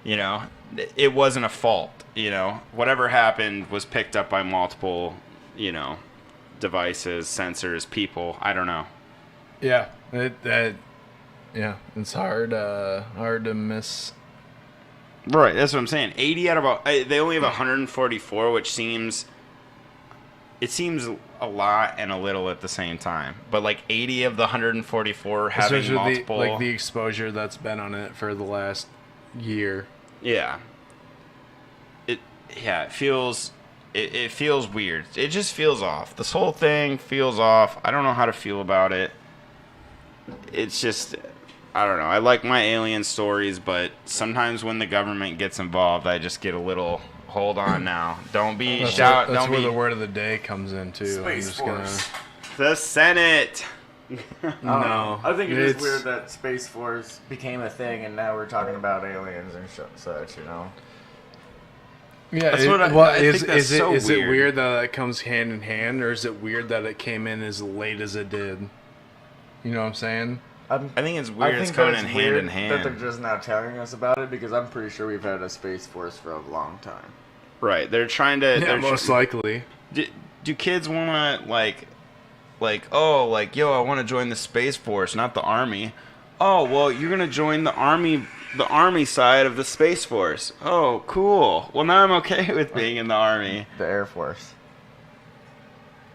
S6: it wasn't a fault, Whatever happened was picked up by multiple, devices, sensors, people. I don't know.
S5: Yeah, it's hard to miss.
S6: Right, that's what I'm saying. 80 out of... they only have 144, which seems a lot and a little at the same time. But, 80 of the 144 having
S5: Especially
S6: multiple...
S5: the exposure that's been on it for the last year.
S6: Yeah. It feels weird. It just feels off. This whole thing feels off. I don't know how to feel about it. It's just, I don't know. I like my alien stories, but sometimes when the government gets involved, I just get a little, hold on now. Don't be
S5: That's where the word of the day comes in too.
S7: Space Force.
S6: The Senate.
S5: No.
S7: I think
S5: it's
S7: weird that Space Force became a thing and now we're talking about aliens and such,
S5: Yeah,
S6: That's what I think
S5: is
S6: that's so
S5: it
S6: weird.
S5: weird that it comes hand in hand, or is it weird that it came in as late as it did? You know what I'm saying?
S6: I think it's weird it's coming in hand in hand.
S7: That they're just now telling us about it because I'm pretty sure we've had a Space Force for a long time.
S6: Right. They're trying to...
S5: Yeah, most likely.
S6: Do kids want to, yo, I want to join the Space Force, not the Army. Oh, well, you're going to join the Army side of the Space Force. Oh, cool. Well, now I'm okay with being in the Army.
S7: The Air Force.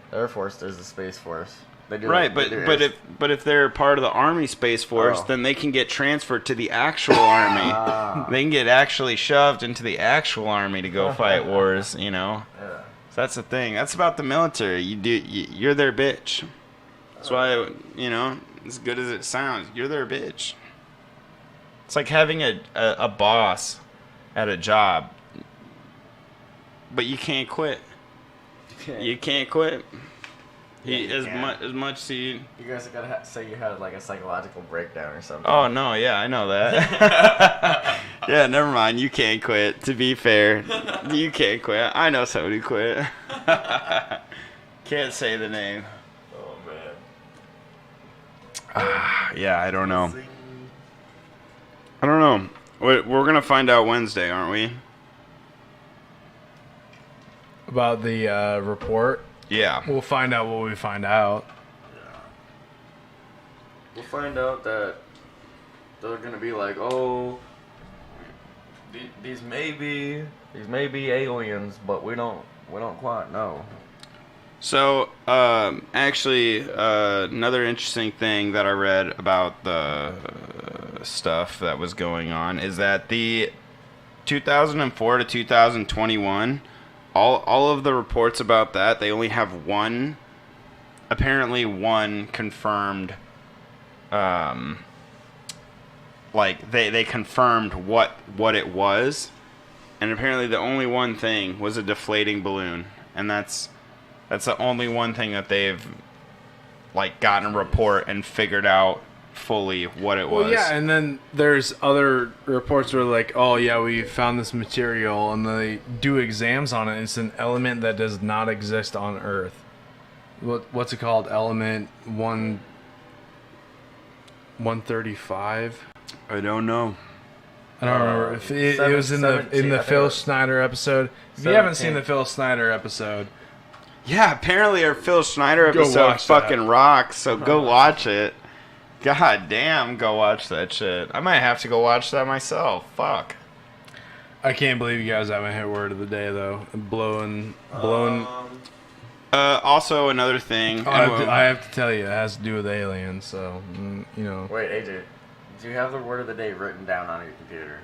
S7: The Air Force, there's the Space Force. They do
S6: Right, but if they're part of the Army Space Force, then they can get transferred to the actual Army. They can get actually shoved into the actual Army to go fight wars, Yeah. So that's the thing. That's about the military. You're their bitch. That's why, as good as it sounds, you're their bitch. It's like having a boss at a job, but you can't quit. You can't quit. As much as you...
S7: You guys gotta say you had a psychological breakdown or something.
S6: Oh, no, yeah, I know that. Yeah, never mind. You can't quit. To be fair, you can't quit. I know somebody who quit. Can't say the name.
S7: Oh man.
S6: Yeah, I don't know. I don't know. We're gonna find out Wednesday, aren't we?
S5: About the report.
S6: Yeah.
S5: We'll find out what we find out.
S7: We'll find out that they're gonna be like, oh, these may be aliens, but we don't quite know.
S6: So, actually, another interesting thing that I read about the stuff that was going on is that the 2004 to 2021, all of the reports about that, they only have apparently one confirmed, like, they confirmed what it was, and apparently the only one thing was a deflating balloon, and that's the only one thing that they've, like, gotten a report and figured out fully what it was.
S5: Well, yeah, and then there's other reports where like, oh yeah, we found this material, and they do exams on it. It's an element that does not exist on Earth. What's it called? Element 135.
S6: I don't know.
S5: I don't remember. If it was in the Phil Schneider episode. If you haven't seen the Phil Schneider episode,
S6: yeah, apparently our Phil Schneider episode fucking rocks. So go watch it. God damn, go watch that shit. I might have to go watch that myself. Fuck.
S5: I can't believe you guys haven't hit word of the day though. Blown.
S6: Also, another thing.
S5: I have to tell you, it has to do with aliens. So you know.
S7: Wait, AJ, do you have the word of the day written down on your computer?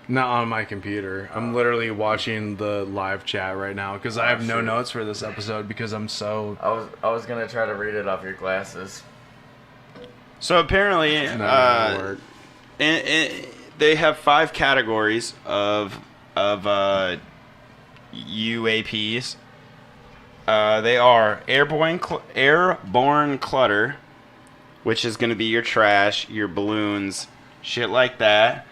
S5: Not on my computer. I'm literally watching the live chat right now because I have no notes for this episode because I'm so.
S7: I was gonna try to read it off your glasses.
S6: So apparently, they have 5 categories of UAPs. They are airborne clutter, which is going to be your trash, your balloons, shit like that.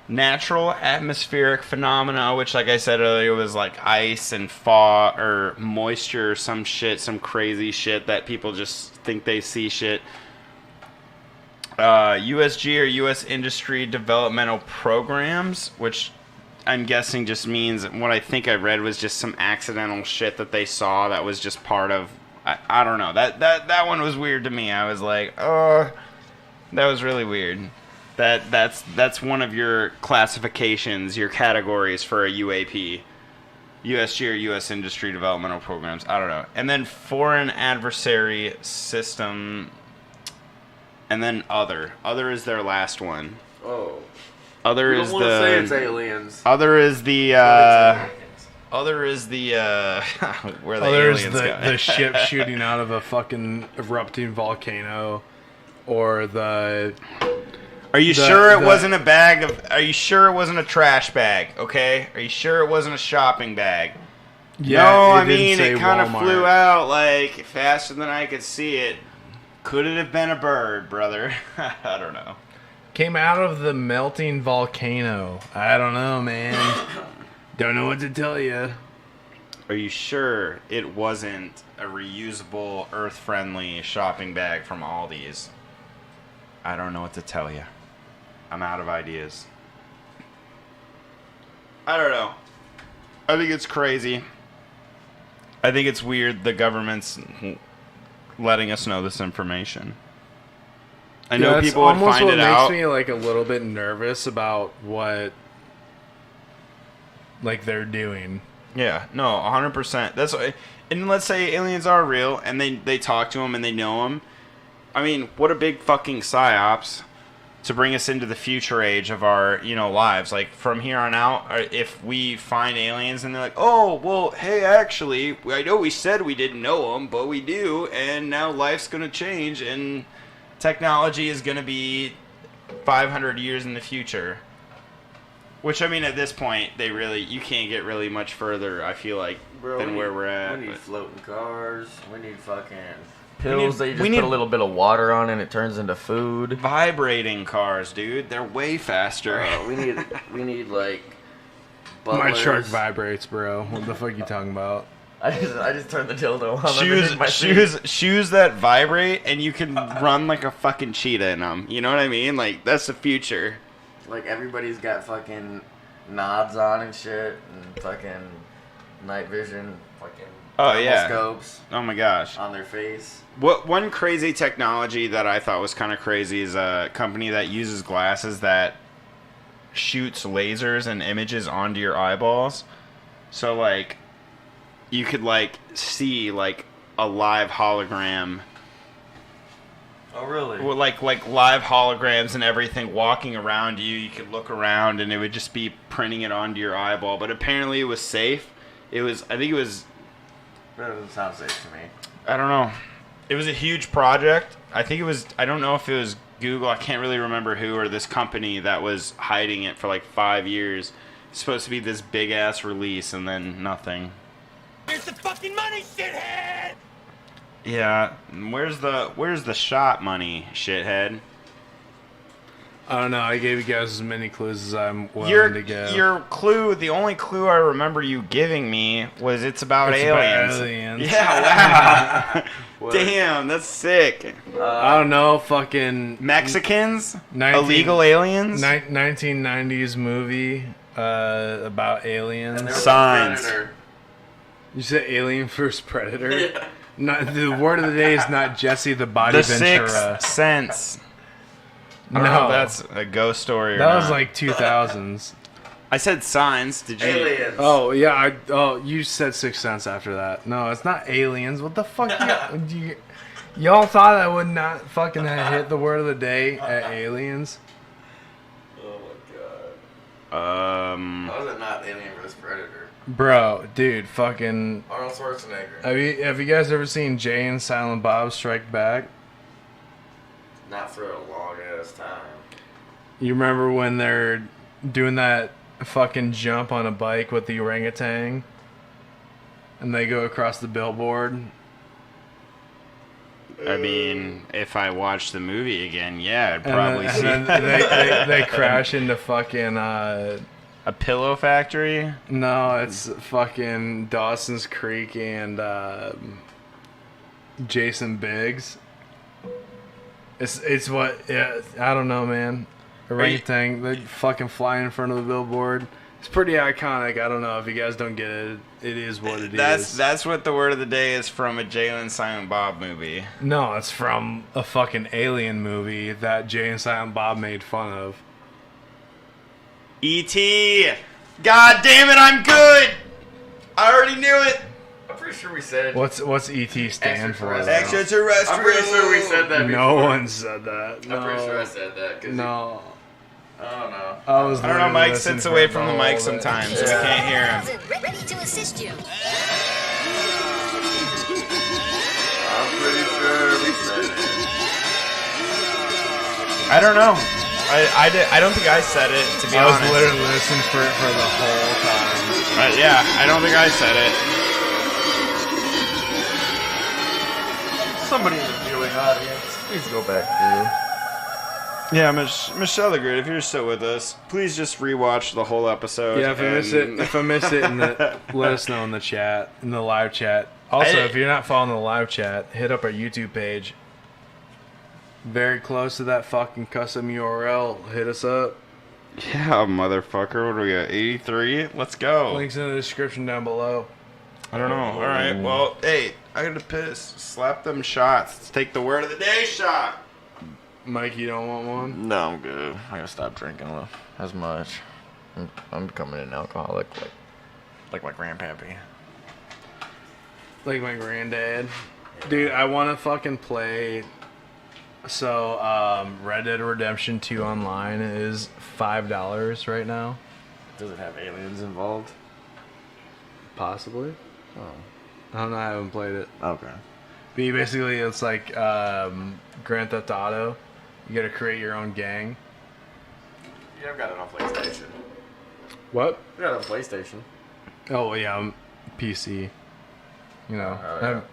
S6: Natural atmospheric phenomena, which, like I said earlier, was like ice and fog or moisture or some shit, some crazy shit that people just think they see shit. USG or U.S. Industry Developmental Programs, which I'm guessing just means, what I think I read was just some accidental shit that they saw that was just part of, I don't know. That one was weird to me. I was like, oh, that was really weird. That's one of your classifications, your categories for a UAP. USG or U.S. Industry Developmental Programs. I don't know. And then Foreign Adversary System. And then Other. Other is their last one.
S7: Oh.
S6: Other
S7: you
S6: is
S7: don't want to say it's aliens.
S6: Other is the Other is the where the aliens go.
S5: The ship shooting out of a fucking erupting volcano, or the.
S6: Are you sure it wasn't a bag of? Are you sure it wasn't a trash bag? Okay. Are you sure it wasn't a shopping bag?
S5: Yeah,
S6: no, I mean it kind of
S5: Walmart.
S6: flew out like faster than I could see it. Could it have been a bird, brother? I don't know.
S5: Came out of the melting volcano. I don't know, man. Don't know what to tell you.
S6: Are you sure it wasn't a reusable, earth-friendly shopping bag from Aldi's? I don't know what to tell you. I'm out of ideas. I don't know. I think it's crazy. I think it's weird the government's letting us know this information. I know people would find it out.
S5: Makes me like a little bit nervous about what like they're doing.
S6: Yeah, no, 100%. That's what, and let's say aliens are real and they talk to them and they know them. I mean, what a big fucking psyops to bring us into the future age of our, lives. Like, from here on out, if we find aliens and they're like, oh, well, hey, actually, I know we said we didn't know them, but we do, and now life's going to change, and technology is going to be 500 years in the future. Which, I mean, at this point, you can't get really much further, I feel like, than where we're at.
S7: We need floating cars. We need fucking pills that you just put a little bit of water on and it turns into food.
S6: Vibrating cars, dude. They're way faster.
S7: We need like.
S5: My
S7: butlers.
S5: truck vibrates, bro. What the fuck you talking about?
S7: I just turned the dildo on underneath my seat.
S6: Shoes that vibrate, and you can run like a fucking cheetah in them. You know what I mean? Like, that's the future.
S7: Like, everybody's got fucking nods on and shit, and fucking night vision, fucking scopes.
S6: Oh my gosh.
S7: On their face.
S6: One crazy technology that I thought was kind of crazy is a company that uses glasses that shoots lasers and images onto your eyeballs. So, like, you could, like, see, like, a live hologram.
S7: Oh, really?
S6: Well, like live holograms and everything walking around you. You could look around and it would just be printing it onto your eyeball. But apparently it was safe. I think it was...
S7: That doesn't sound safe to me.
S6: I don't know. It was a huge project. I think it was... I don't know if it was Google. I can't really remember who, or this company that was hiding it for, like, 5 years. It's supposed to be this big-ass release and then nothing.
S8: Here's the fucking money, shithead!
S6: Yeah, where's the shot money, shithead?
S5: I don't know. I gave you guys as many clues as I'm willing to give.
S6: Your clue, the only clue I remember you giving me was it's about aliens.
S5: About aliens.
S6: Yeah, wow. Damn, that's sick.
S5: I don't know, fucking...
S6: Mexicans? Illegal aliens?
S5: 1990s movie about aliens.
S6: Signs.
S5: You said Alien vs. Predator? Yeah. Not, the word of the day is not Jesse the Body
S6: The
S5: Ventura.
S6: Sixth Sense. I don't know if that's a ghost story or
S5: that
S6: not.
S5: was like 2000s.
S6: I said Signs. Did you?
S7: Aliens.
S5: Oh, yeah. You said Sixth Sense after that. No, it's not aliens. What the fuck? Y'all thought I would not fucking have hit the word of the day at aliens?
S7: Oh my god. How is it not Alien vs. Predator?
S5: Bro, dude, fucking...
S7: Arnold Schwarzenegger.
S5: Have you guys ever seen Jay and Silent Bob Strike Back?
S7: Not for a long ass time.
S5: You remember when they're doing that fucking jump on a bike with the orangutan? And they go across the billboard?
S6: I mean, if I watched the movie again, yeah, I'd probably see.
S5: And then they crash into fucking...
S6: A pillow factory?
S5: No, it's fucking Dawson's Creek and Jason Biggs. It's what, yeah, I don't know, man. Orangutan, they fucking fly in front of the billboard. It's pretty iconic. I don't know if you guys don't get it. It is what it is.
S6: That's what the word of the day is from a Jay and Silent Bob movie.
S5: No, it's from a fucking alien movie that Jay and Silent Bob made fun of.
S6: E.T. God damn it, I'm good. I already knew it.
S7: I'm pretty sure we said...
S5: What's E.T. stand for?
S6: Extraterrestrial.
S7: I'm pretty sure we said that before.
S5: No one said that. No.
S7: I'm pretty sure I said that.
S5: No.
S7: I don't know.
S6: I don't know, Mike sits away from the mic sometimes, so we can't hear him.
S8: Ready to assist you.
S7: I'm pretty sure we said it.
S6: I don't know. I don't think I said it, to be honest.
S5: I was literally listening for it for the whole time.
S6: Yeah, I don't think I said it.
S7: Somebody in the viewing audience, please go back through.
S6: Yeah, Michelle the Great, if you're still with us, please just rewatch the whole episode.
S5: Yeah, if I miss it, let us know in the chat, in the live chat. Also, if you're not following the live chat, hit up our YouTube page. Very close to that fucking custom URL. Hit us up.
S6: Yeah, motherfucker. What do we got? 83? Let's go.
S5: Links in the description down below.
S6: I don't know. All right. Well, hey, I gotta piss. Slap them shots. Let's take the word of the day shot.
S5: Mike, you don't want one?
S7: No, I'm good. I gotta stop drinking as much. I'm becoming an alcoholic, like my grandpappy.
S5: Like my granddad. Dude, I want to fucking play... So, Red Dead Redemption 2 online is $5 right now.
S7: Does it have aliens involved?
S5: Possibly. Oh. I don't know, I haven't played it.
S7: Okay.
S5: But basically, it's like Grand Theft Auto. You gotta create your own gang.
S7: Yeah, I've got it on PlayStation.
S5: What?
S7: I got it on PlayStation.
S5: Oh, yeah, PC. You know.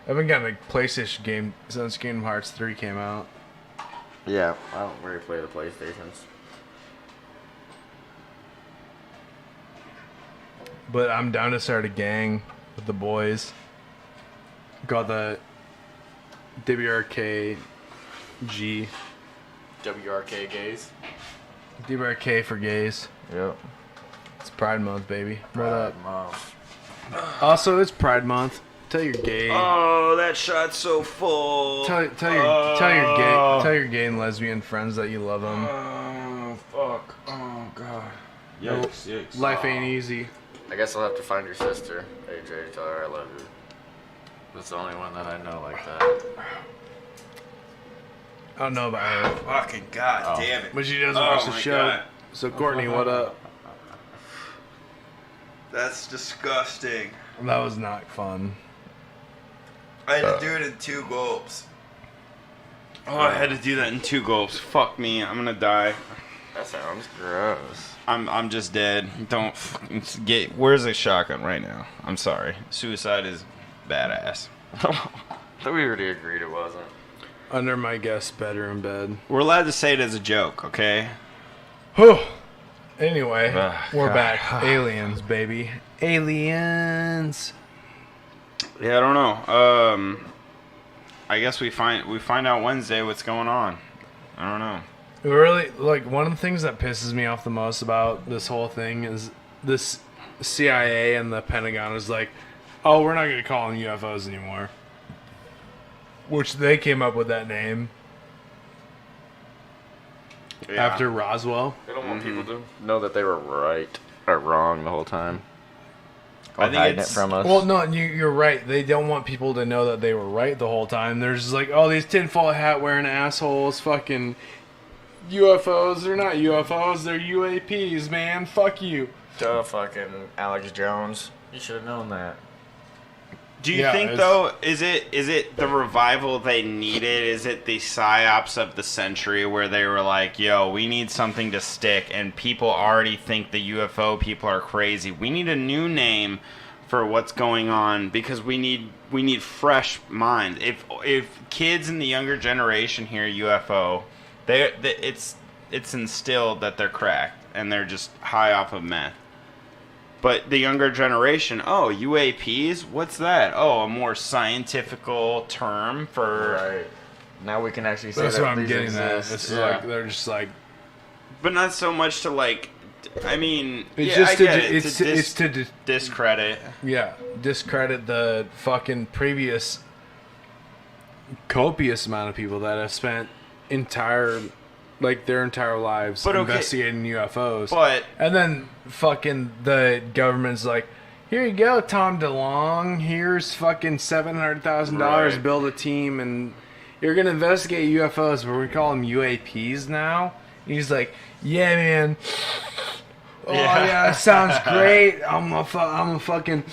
S5: I haven't gotten a PlayStation game since Kingdom Hearts 3 came out.
S7: Yeah, I don't really play the PlayStations.
S5: But I'm down to start a gang with the boys. Got the WRKG.
S7: WRK gays.
S5: WRK for gays.
S7: Yep.
S5: It's Pride Month, baby. What up?
S7: Month.
S5: Also, it's Pride Month. Tell your gay.
S6: Oh, that shot's so full.
S5: Tell your gay and lesbian friends that you love them.
S6: Oh, fuck. Oh, God. Yikes.
S5: Life ain't easy.
S7: I guess I'll have to find your sister, AJ, tell her I love you. That's the only one that I know like that.
S5: I don't know about her,
S6: Fucking God damn it.
S5: but she doesn't watch the
S6: my
S5: show.
S6: God.
S5: So Courtney, what up?
S6: That's disgusting.
S5: That was not fun.
S6: I had to do it in 2 gulps. Oh, I had to do that in 2 gulps. Fuck me. I'm gonna die.
S7: That sounds gross.
S6: I'm just dead. Don't get. Where's the shotgun right now? I'm sorry. Suicide is badass.
S7: I thought we already agreed it wasn't.
S5: Under my guest's bedroom bed.
S6: We're allowed to say it as a joke, okay?
S5: Whew. Anyway, we're
S6: God.
S5: back. Aliens, baby. Aliens.
S6: Yeah, I don't know. I guess we find out Wednesday what's going on. I don't know.
S5: Really, like, one of the things that pisses me off the most about this whole thing is this CIA and the Pentagon is like, oh, we're not going to call them UFOs anymore. Which they came up with that name after Roswell.
S7: They don't want people to know that they were right or wrong the whole time.
S6: I think
S7: hiding
S6: it's
S7: it from us.
S5: Well, no, you're right. They don't want people to know that they were right the whole time. They're just like, oh, these tinfoil hat wearing assholes, fucking UFOs. They're not UFOs. They're UAPs, man. Fuck you.
S7: Duh, fucking Alex Jones. You should have known that.
S6: Do you think though, is it the revival they needed? Is it the psyops of the century where they were like, yo, we need something to stick, and people already think the UFO people are crazy. We need a new name for what's going on because we need fresh minds. If kids in the younger generation hear UFO, it's instilled that they're cracked and they're just high off of meth. But the younger generation, oh, UAPs? What's that? Oh, a more scientifical term for...
S7: Right. Now we can actually say
S5: That's
S7: that
S5: what I'm
S7: these
S5: getting at.
S7: exist.
S5: It's like, they're just like...
S6: But not so much to, like... I mean,
S5: It's
S6: yeah,
S5: just
S6: I
S5: to,
S6: get it.
S5: it's to
S6: discredit.
S5: Yeah, discredit the fucking previous copious amount of people that have spent their entire lives investigating UFOs.
S6: But
S5: and then fucking the government's like, here you go, Tom DeLong. Here's fucking $700,000 to build a team, and you're gonna investigate UFOs, but we call them UAPs now. And he's like, yeah, man. Oh yeah, sounds great. I'm a fucking.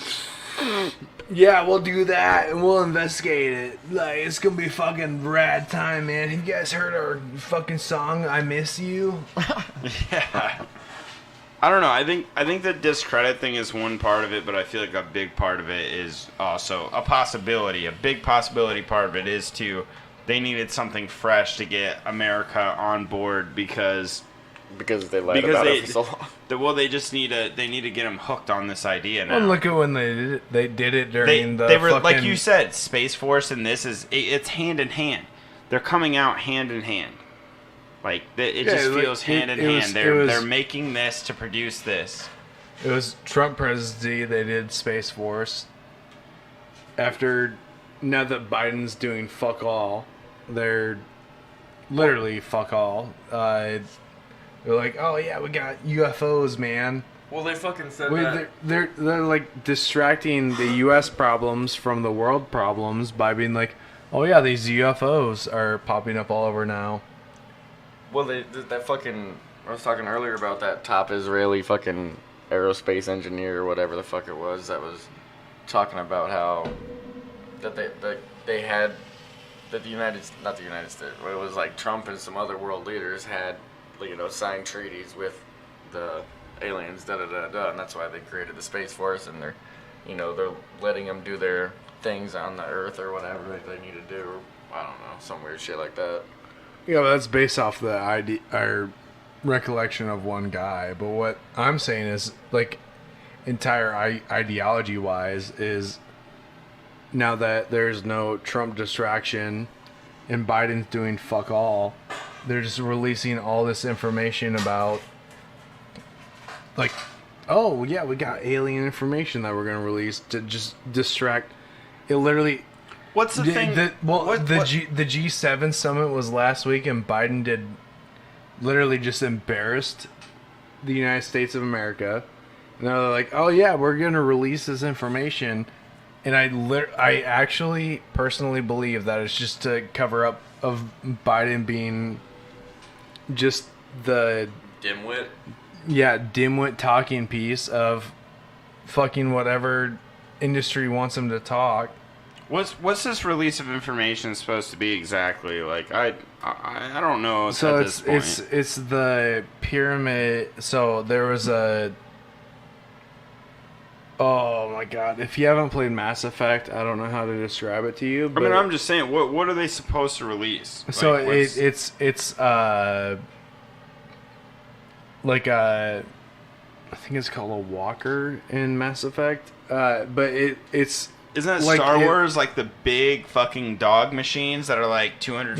S5: Yeah, we'll do that and we'll investigate it. Like, it's gonna be fucking rad time, man. Have you guys heard our fucking song, I Miss You?
S6: yeah. I don't know. I think the discredit thing is one part of it, but I feel like a big part of it is also a possibility. A big possibility part of it is they needed something fresh to get America on board because
S7: they lied about it for so long.
S6: They just need to get them hooked on this idea now.
S5: Well, look at when they did it during
S6: they were
S5: fucking...
S6: like you said, Space Force and this it's hand in hand. They're coming out hand in hand. Like it just feels hand in hand. They're making this to produce this.
S5: It was Trump presidency. They did Space Force. Now that Biden's doing fuck all, they're literally fuck all. They're like, oh yeah, we got UFOs, man.
S7: Well, they fucking said that.
S5: They're like distracting the U.S. problems from the world problems by being like, oh yeah, these UFOs are popping up all over now.
S7: Well, that fucking... I was talking earlier about that top Israeli fucking aerospace engineer or whatever the fuck it was that was talking about how that they had... That the United States... But it was like Trump and some other world leaders had, signed treaties with the aliens, and that's why they created the Space Force, and they're letting them do their things on the Earth or whatever that they need to do. Or, I don't know, some weird shit like that.
S5: Yeah, but that's based off the recollection of one guy. But what I'm saying is, like, entire ideology-wise, is now that there's no Trump distraction and Biden's doing fuck all, they're just releasing all this information about, like, oh, yeah, we got alien information that we're going to release to just distract. It literally...
S6: What's the thing?
S5: The G7 summit was last week, and Biden did literally just embarrassed the United States of America. And they're like, oh, yeah, we're going to release this information. And I actually personally believe that it's just to cover up of Biden being just the...
S7: Dimwit?
S5: Yeah, dimwit talking piece of fucking whatever industry wants him to talk.
S6: What's this release of information supposed to be exactly? Like, I don't know.
S5: So
S6: at this point.
S5: it's the pyramid. So there was a... Oh my god! If you haven't played Mass Effect, I don't know how to describe it to you. But
S6: I mean, I'm just saying, what are they supposed to release?
S5: So
S6: like,
S5: it's like a, I think it's called a walker in Mass Effect. But it's
S6: isn't that
S5: like
S6: Star Wars, like the big fucking dog machines that are like 200,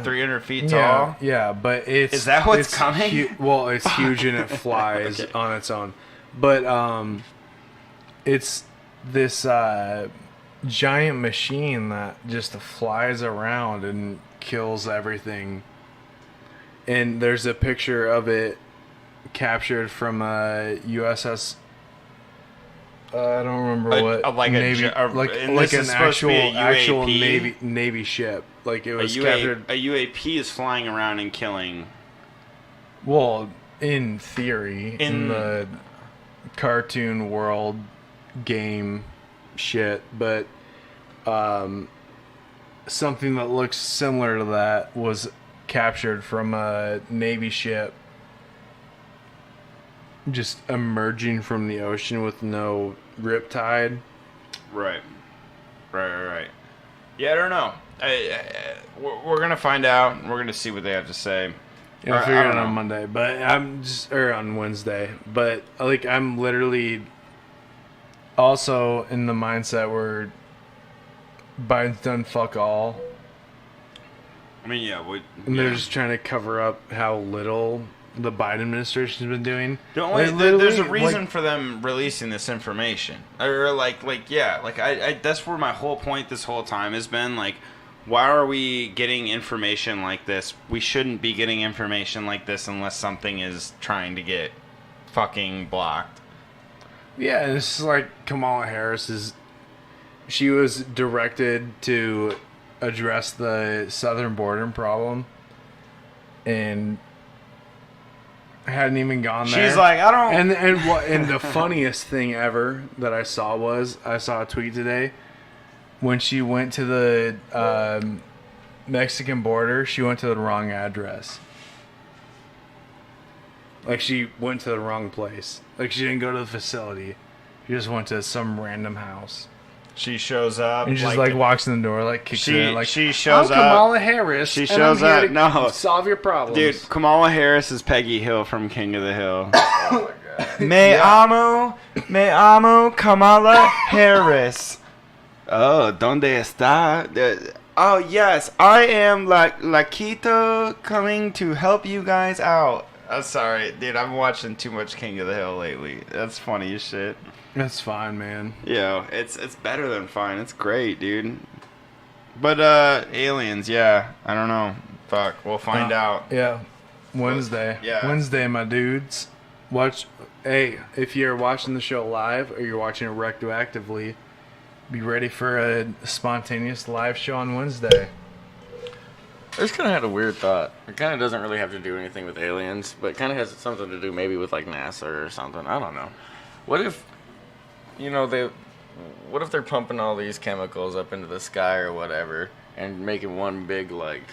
S6: 300 feet tall?
S5: Yeah, but is
S6: that what's coming?
S5: Well, it's huge and it flies
S6: Okay.
S5: on its own. But it's this giant machine that just flies around and kills everything. And there's a picture of it captured from a USS. I don't remember what
S6: like
S5: Navy,
S6: and
S5: like
S6: this
S5: an
S6: is supposed to be a
S5: actual
S6: UAP?
S5: Navy ship. Like it was
S6: A
S5: captured.
S6: UAP is flying around and killing.
S5: Well, in theory, in the cartoon world game shit, but something that looks similar to that was captured from a Navy ship just emerging from the ocean with no riptide.
S6: Right. Yeah, I don't know. We're gonna find out. We're gonna see what they have to say.
S5: Yeah, I'll figure it out on Monday, but on Wednesday. But like, I'm literally also in the mindset where Biden's done fuck all.
S6: I mean, yeah,
S5: and they're just trying to cover up how little the Biden administration's been doing.
S6: There's a reason for them releasing this information, or that's where my whole point this whole time has been. Like, why are we getting information like this? We shouldn't be getting information like this unless something is trying to get fucking blocked.
S5: Yeah, and it's like Kamala Harris she was directed to address the southern border problem, and hadn't even gone there.
S6: She's like, I don't.
S5: And the funniest thing ever that I saw was I saw a tweet today when she went to the Mexican border. She went to the wrong address. Like, she went to the wrong place. Like, she didn't go to the facility. She just went to some random house.
S6: She shows up
S5: and just like walks in the door, like kicks it in, like,
S6: she shows
S5: I'm Kamala Harris.
S6: She shows up. No,
S5: solve your problems,
S6: dude. Kamala Harris is Peggy Hill from King of the Hill. Oh my god. Me amo Kamala Harris. Oh, donde está? Oh yes, I am Laquito coming to help you guys out. I'm sorry, dude. I'm watching too much King of the Hill lately. That's funny as shit.
S5: That's fine, man.
S6: Yeah, it's better than fine. It's great, dude. But aliens, yeah. I don't know. Fuck, we'll find out.
S5: Yeah, Wednesday.
S6: Yeah,
S5: Wednesday, my dudes. Hey, if you're watching the show live or you're watching it retroactively, be ready for a spontaneous live show on Wednesday.
S7: I just kind of had a weird thought. It kind of doesn't really have to do anything with aliens, but it kind of has something to do maybe with like NASA or something. I don't know. What if, what if they're pumping all these chemicals up into the sky or whatever and making one big like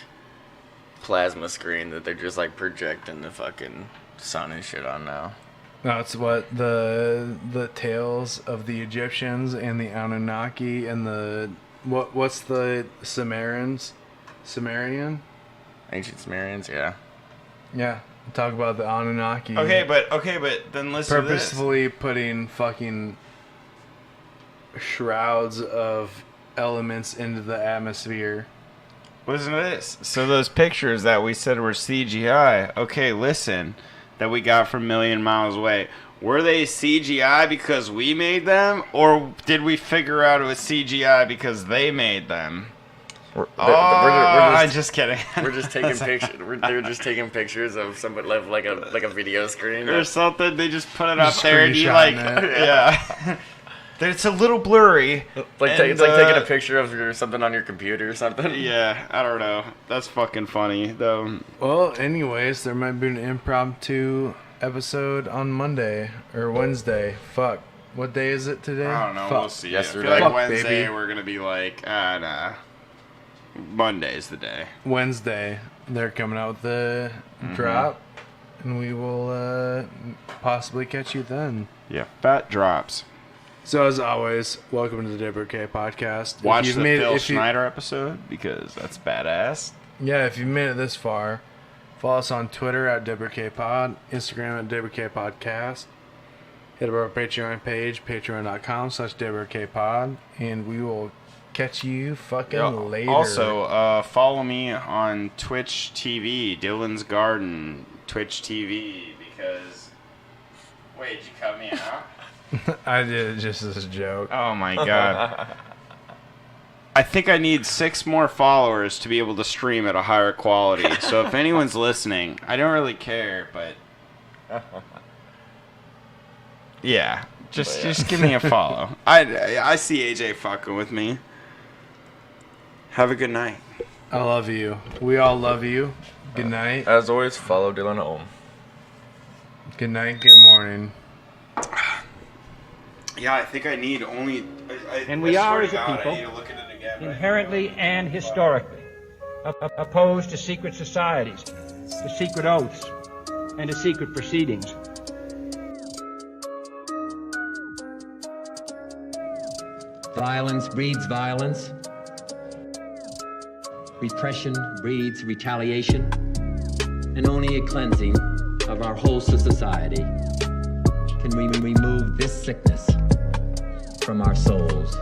S7: plasma screen that they're just like projecting the fucking sun and shit on now?
S5: That's what the tales of the Egyptians and the Anunnaki and the what's the Sumerian?
S7: Ancient Sumerians, yeah.
S5: Yeah, talk about the Anunnaki.
S6: Okay, but then listen to this.
S5: Purposefully putting fucking shrouds of elements into the atmosphere.
S6: Listen to this. So those pictures that we said were CGI, okay, listen, that we got from a million miles away, were they CGI because we made them, or did we figure out it was CGI because they made them? I'm just kidding.
S7: We're just taking pictures. They're just taking pictures of somebody like a video screen
S6: or something. They just put it up there, and you like, yeah. It's a little blurry.
S7: It's like taking a picture of something on your computer or something.
S6: Yeah, I don't know. That's fucking funny, though.
S5: Well, anyways, there might be an impromptu episode on Monday or Wednesday. Fuck. What day is it today?
S6: I don't know.
S5: Fuck.
S6: We'll see.
S7: Yesterday.
S6: I feel like
S5: Fuck,
S6: Wednesday
S5: baby.
S6: we're going to be like, nah. Monday's the day.
S5: Wednesday, they're coming out with the drop, and we will possibly catch you then.
S6: Yeah, fat drops.
S5: So as always, welcome to the WRK podcast.
S6: Watch the Phil Schneider episode because that's badass.
S5: Yeah, if you've made it this far, follow us on Twitter at WRKPod, Instagram at WRKPodcast. Hit up our Patreon page, patreon.com/WRKPod, and we will catch you fucking later.
S6: Also, follow me on Twitch TV, Dylan's Garden, Twitch TV, because... Wait, did you cut me out?
S5: I did it just as a joke.
S6: Oh my god. I think I need 6 more followers to be able to stream at a higher quality. So if anyone's listening, I don't really care, but... Yeah, just give me a follow. I see AJ fucking with me. Have a good night.
S5: I love you. We all love you. Good night.
S7: As always, follow Dylan home.
S5: Good night. Good morning.
S6: Yeah, I think I need only...
S1: And we are, as a people,
S6: I need to look at it again,
S1: inherently and historically opposed to secret societies, to secret oaths, and to secret proceedings.
S2: Violence breeds violence. Repression breeds retaliation. And only a cleansing of our whole society can we remove this sickness from our souls.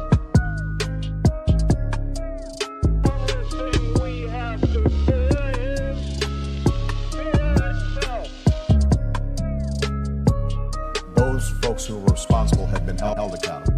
S3: Those folks who were responsible have been held accountable.